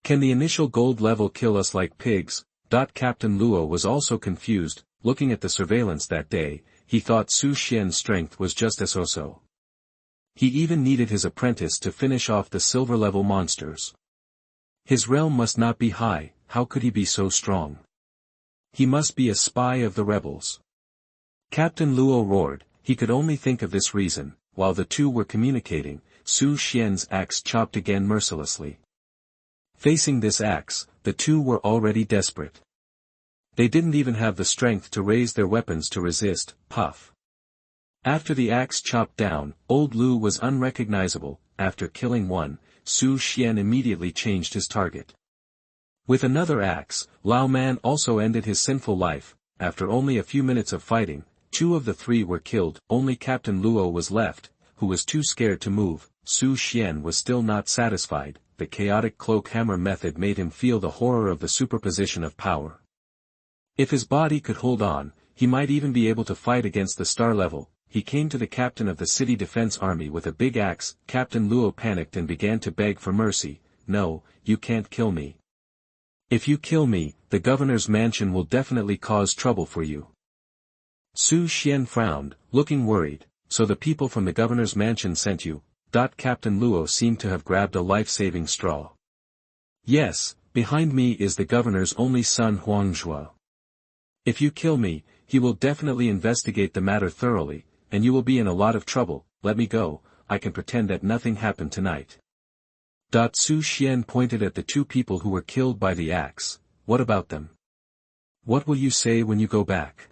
Can the initial gold level kill us like pigs? Captain Luo was also confused. Looking at the surveillance that day, he thought Su Xian's strength was just as so. He even needed his apprentice to finish off the silver-level monsters. His realm must not be high. How could he be so strong? He must be a spy of the rebels. Captain Luo roared. He could only think of this reason. While the two were communicating, Su Xian's axe chopped again mercilessly. Facing this axe, the two were already desperate. They didn't even have the strength to raise their weapons to resist. Puff. After the axe chopped down, old Lu was unrecognizable. After killing one, Su Xian immediately changed his target. With another axe, Lao Man also ended his sinful life. After only a few minutes of fighting, two of the three were killed. Only Captain Luo was left, who was too scared to move. Su Xian was still not satisfied. The chaotic cloak hammer method made him feel the horror of the superposition of power. If his body could hold on, he might even be able to fight against the star level. He came to the captain of the city defense army with a big axe. Captain Luo panicked and began to beg for mercy. No, you can't kill me. If you kill me, the governor's mansion will definitely cause trouble for you. Su Xian frowned, looking worried. So the people from the governor's mansion sent you. Captain Luo seemed to have grabbed a life-saving straw. Yes, behind me is the governor's only son Huangjue. If you kill me, he will definitely investigate the matter thoroughly, and you will be in a lot of trouble. Let me go, I can pretend that nothing happened tonight. Su Xian pointed at the two people who were killed by the axe. What about them? What will you say when you go back?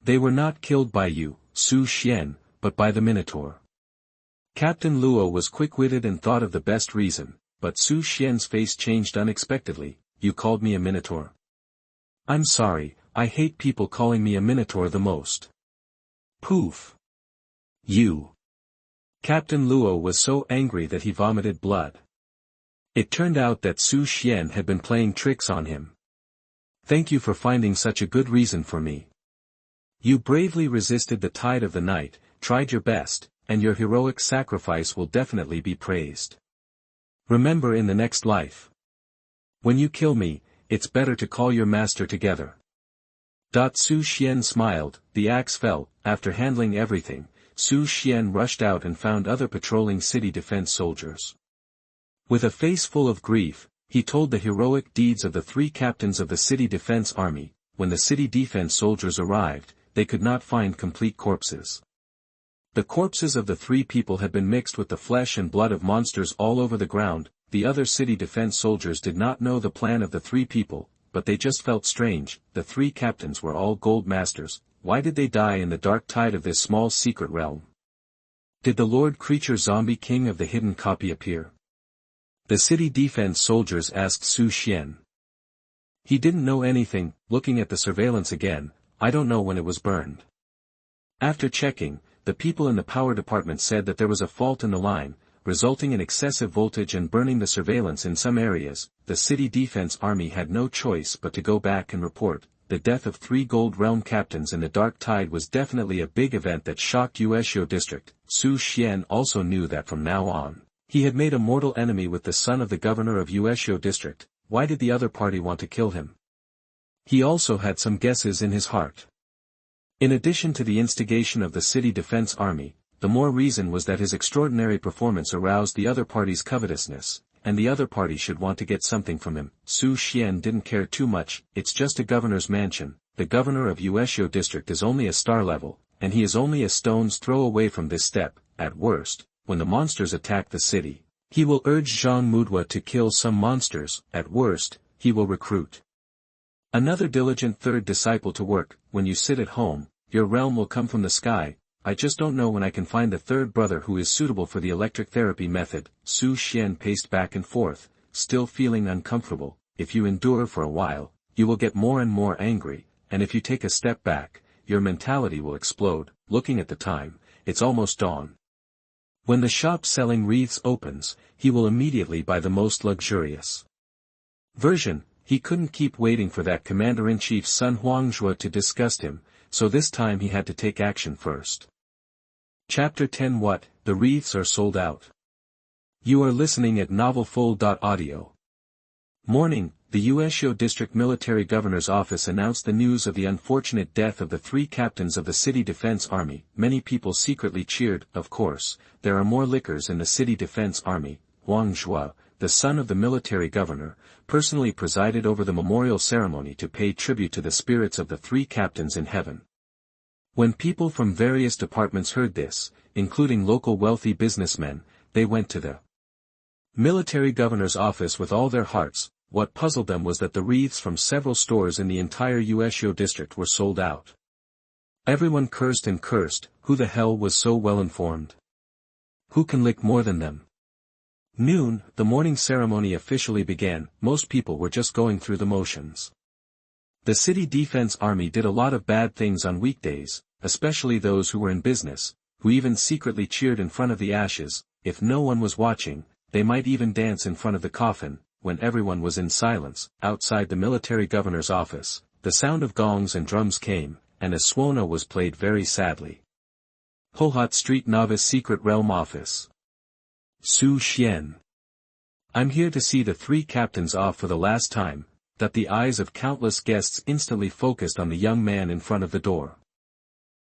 They were not killed by you, Su Xian, but by the Minotaur. Captain Luo was quick-witted and thought of the best reason, but Su Xian's face changed unexpectedly. You called me a Minotaur? I'm sorry, I hate people calling me a Minotaur the most. Poof. You. Captain Luo was so angry that he vomited blood. It turned out that Su Xian had been playing tricks on him. Thank you for finding such a good reason for me. You bravely resisted the tide of the night, tried your best, and your heroic sacrifice will definitely be praised. Remember in the next life. When you kill me, it's better to call your master together. Su Xian smiled. The axe fell. After handling everything, Su Xian rushed out and found other patrolling city defense soldiers. With a face full of grief, he told the heroic deeds of the three captains of the city defense army. When the city defense soldiers arrived, they could not find complete corpses. The corpses of the three people had been mixed with the flesh and blood of monsters all over the ground. The other city defense soldiers did not know the plan of the three people, but they just felt strange. The three captains were all gold masters. Why did they die in the dark tide of this small secret realm? Did the Lord Creature Zombie King of the Hidden Copy appear? The city defense soldiers asked Su Xian. He didn't know anything. Looking at the surveillance again, I don't know when it was burned. After checking, the people in the power department said that there was a fault in the line, resulting in excessive voltage and burning the surveillance in some areas. The city defense army had no choice but to go back and report. The death of 3 gold realm captains in the dark tide was definitely a big event that shocked Yueshio district. Su Xian also knew that from now on, he had made a mortal enemy with the son of the governor of Yueshio district. Why did the other party want to kill him? He also had some guesses in his heart. In addition to the instigation of the city defense army, the more reason was that his extraordinary performance aroused the other party's covetousness, and the other party should want to get something from him. Su Xian didn't care too much. It's just a governor's mansion. The governor of Yueshio district is only a star level, and he is only a stone's throw away from this step. at worst, when the monsters attack the city. He will urge Zhang Mudwa to kill some monsters, at worst, he will recruit another diligent third disciple to work. When you sit at home, your realm will come from the sky. I just don't know when I can find the third brother who is suitable for the electric therapy method. Su Xian paced back and forth, still feeling uncomfortable. If you endure for a while, you will get more and more angry, and if you take a step back, your mentality will explode. Looking at the time, it's almost dawn. When the shop selling wreaths opens, he will immediately buy the most luxurious version. He couldn't keep waiting for that commander-in-chief's son Huangjue to disgust him, so this time he had to take action first. Chapter 10. What? The wreaths are sold out. You are listening at novelfull.audio. Morning, the Ueshio District Military Governor's Office announced the news of the unfortunate death of the 3 captains of the City Defense Army. Many people secretly cheered. Of course, there are more lickers in the City Defense Army. Huang Zhua, the son of the military governor, personally presided over the memorial ceremony to pay tribute to the spirits of the 3 captains in heaven. When people from various departments heard this, including local wealthy businessmen, they went to the military governor's office with all their hearts. What puzzled them was that the wreaths from several stores in the entire Ueshio district were sold out. Everyone cursed and cursed. Who the hell was so well informed? Who can lick more than them? Noon, the morning ceremony officially began. Most people were just going through the motions. The City Defense Army did a lot of bad things on weekdays, especially those who were in business, who even secretly cheered in front of the ashes. If no one was watching, they might even dance in front of the coffin. When everyone was in silence, outside the military governor's office, the sound of gongs and drums came, and a Xuan was played very sadly. Hohot Street Novice Secret Realm Office. Su Xian. I'm here to see the 3 captains off for the last time. That the eyes of countless guests instantly focused on the young man in front of the door.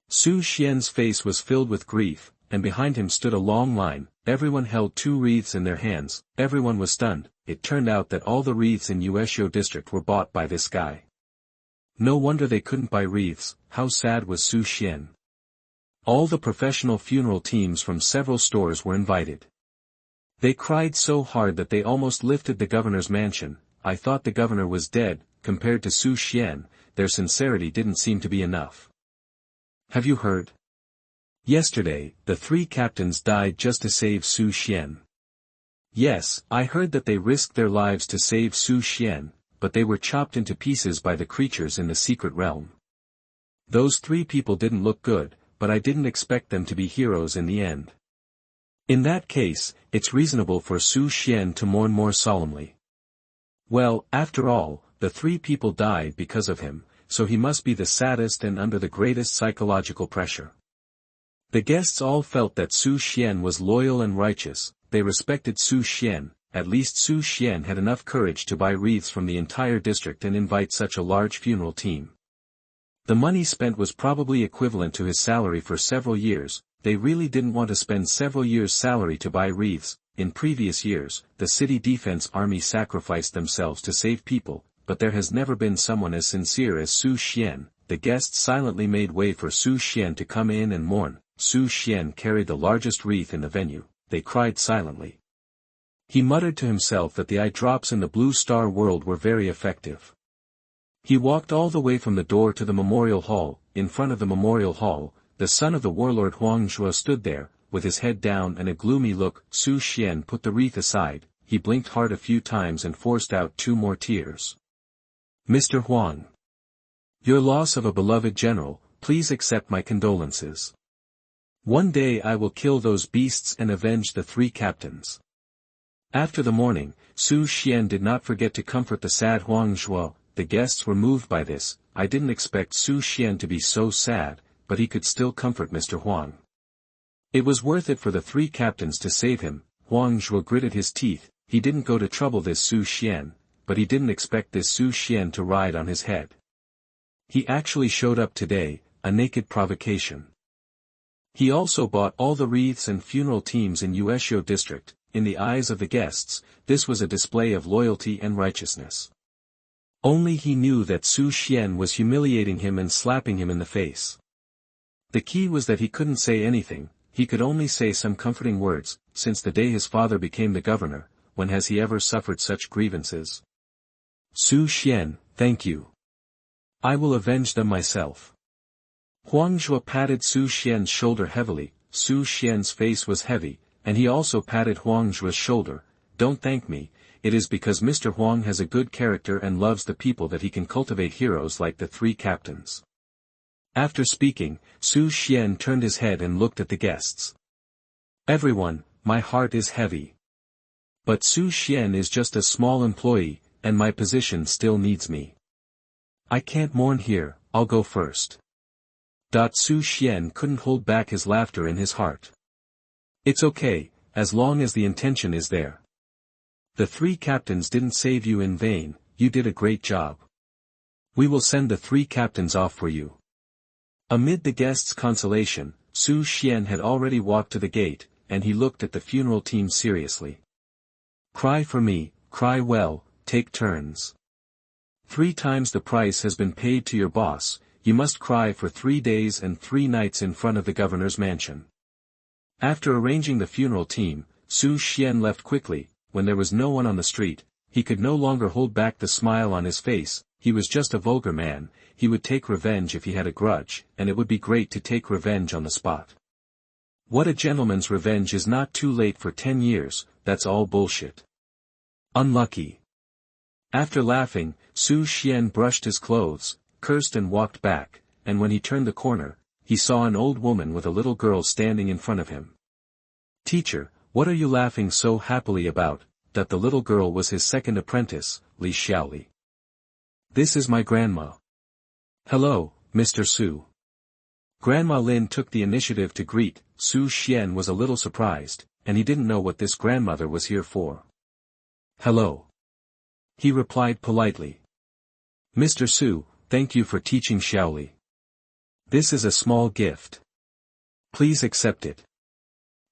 Su Xian's face was filled with grief, and behind him stood a long line. Everyone held 2 wreaths in their hands. Everyone was stunned. It turned out that all the wreaths in Ueshio district were bought by this guy. No wonder they couldn't buy wreaths. How sad was Su Xian. All the professional funeral teams from several stores were invited. They cried so hard that they almost lifted the governor's mansion. I thought the governor was dead. Compared to Su Xian, their sincerity didn't seem to be enough. Have you heard? Yesterday, the 3 captains died just to save Su Xian. Yes, I heard that they risked their lives to save Su Xian, but they were chopped into pieces by the creatures in the secret realm. Those 3 people didn't look good, but I didn't expect them to be heroes in the end. In that case, it's reasonable for Su Xian to mourn more solemnly. Well, after all, the 3 people died because of him, so he must be the saddest and under the greatest psychological pressure. The guests all felt that Su Xian was loyal and righteous. They respected Su Xian. At least Su Xian had enough courage to buy wreaths from the entire district and invite such a large funeral team. The money spent was probably equivalent to his salary for several years. They really didn't want to spend several years' salary to buy wreaths. In previous years, the City Defense Army sacrificed themselves to save people, but there has never been someone as sincere as Su Xian. The guests silently made way for Su Xian to come in and mourn. Su Xian carried the largest wreath in the venue. They cried silently. He muttered to himself that the eye drops in the Blue Star world were very effective. He walked all the way from the door to the memorial hall. In front of the memorial hall, the son of the warlord Huang Zhua stood there, with his head down and a gloomy look. Su Xian put the wreath aside. He blinked hard a few times and forced out 2 more tears. Mr. Huang. Your loss of a beloved general, please accept my condolences. One day I will kill those beasts and avenge the 3 captains. After the mourning, Su Xian did not forget to comfort the sad Huang Zhua. The guests were moved by this. I didn't expect Su Xian to be so sad, but he could still comfort Mr. Huang. It was worth it for the 3 captains to save him. Huang Zhua gritted his teeth. He didn't go to trouble this Su Xian, but he didn't expect this Su Xian to ride on his head. He actually showed up today, a naked provocation. He also bought all the wreaths and funeral teams in Ueshio district. In the eyes of the guests, this was a display of loyalty and righteousness. Only he knew that Su Xian was humiliating him and slapping him in the face. The key was that he couldn't say anything. he could only say some comforting words. Since the day his father became the governor, when has he ever suffered such grievances? Xuan, thank you. I will avenge them myself. Huang Zhuo patted Xuan's shoulder heavily. Xuan's face was heavy, and he also patted Huang Zhuo's shoulder. Don't thank me, it is because Mr. Huang has a good character and loves the people that he can cultivate heroes like the three captains. After speaking, Xuan turned his head and looked at the guests. Everyone, my heart is heavy. But Xuan is just a small employee, and my position still needs me. I can't mourn here, I'll go first. Xuan couldn't hold back his laughter in his heart. It's okay, as long as the intention is there. The three captains didn't save you in vain, you did a great job. We will send the three captains off for you. Amid the guests' consolation, Xuan had already walked to the gate, and he looked at the funeral team seriously. Cry for me, cry well, take turns. 3 times the price has been paid to your boss, you must cry for 3 days and 3 nights in front of the governor's mansion. After arranging the funeral team, Xuan left quickly. When there was no one on the street, he could no longer hold back the smile on his face. He was just a vulgar man, he would take revenge if he had a grudge, and it would be great to take revenge on the spot. What a gentleman's revenge is not too late for 10 years, that's all bullshit. Unlucky. After laughing, Xuan brushed his clothes, cursed and walked back, and when he turned the corner, he saw an old woman with a little girl standing in front of him. Teacher, what are you laughing so happily about? That the little girl was his second apprentice, Xiaoli. This is my grandma. Hello, Mr. Su. Grandma Lin took the initiative to greet. Xuan was a little surprised, and he didn't know what this grandmother was here for. Hello. He replied politely. Mr. Su, thank you for teaching Xiaoli. This is a small gift. Please accept it.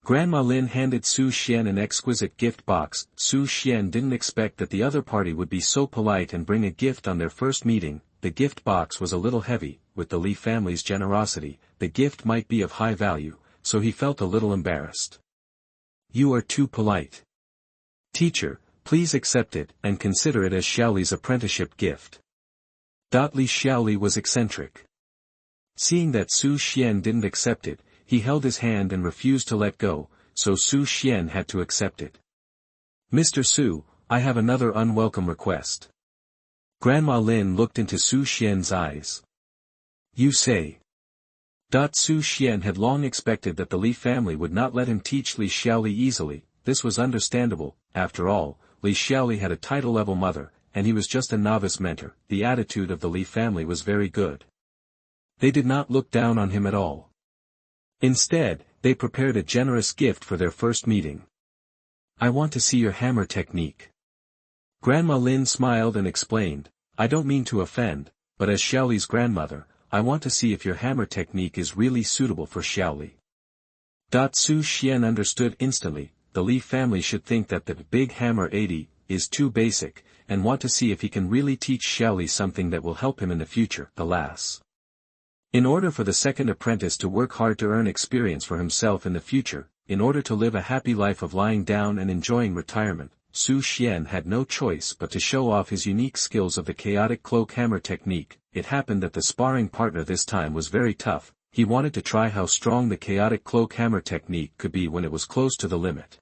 Grandma Lin handed Xuan an exquisite gift box. Xuan didn't expect that the other party would be so polite and bring a gift on their first meeting. The gift box was a little heavy. With the Li family's generosity, the gift might be of high value, so he felt a little embarrassed. You are too polite. Teacher, please accept it and consider it as Xiaoli's apprenticeship gift. Li Xiaoli was eccentric. Seeing that Xuan didn't accept it, he held his hand and refused to let go, so Xuan had to accept it. Mr. Su, I have another unwelcome request. Grandma Lin looked into Xuan's eyes. You say. Xuan had long expected that the Li family would not let him teach Li Xiaoli easily. This was understandable. After all, Li Xiaoli had a title-level mother, and he was just a novice mentor. The attitude of the Li family was very good. They did not look down on him at all. Instead, they prepared a generous gift for their first meeting. I want to see your hammer technique. Grandma Lin smiled and explained, I don't mean to offend, but as Xiaoli's grandmother, I want to see if your hammer technique is really suitable for Xiaoli. Xuan understood instantly. The Li family should think that the big hammer 80 is too basic, and want to see if he can really teach Xiaoli something that will help him in the future. Alas. In order for the second apprentice to work hard to earn experience for himself in the future, in order to live a happy life of lying down and enjoying retirement, Xuan had no choice but to show off his unique skills of the chaotic cloak hammer technique. It happened that the sparring partner this time was very tough. He wanted to try how strong the chaotic cloak hammer technique could be when it was close to the limit.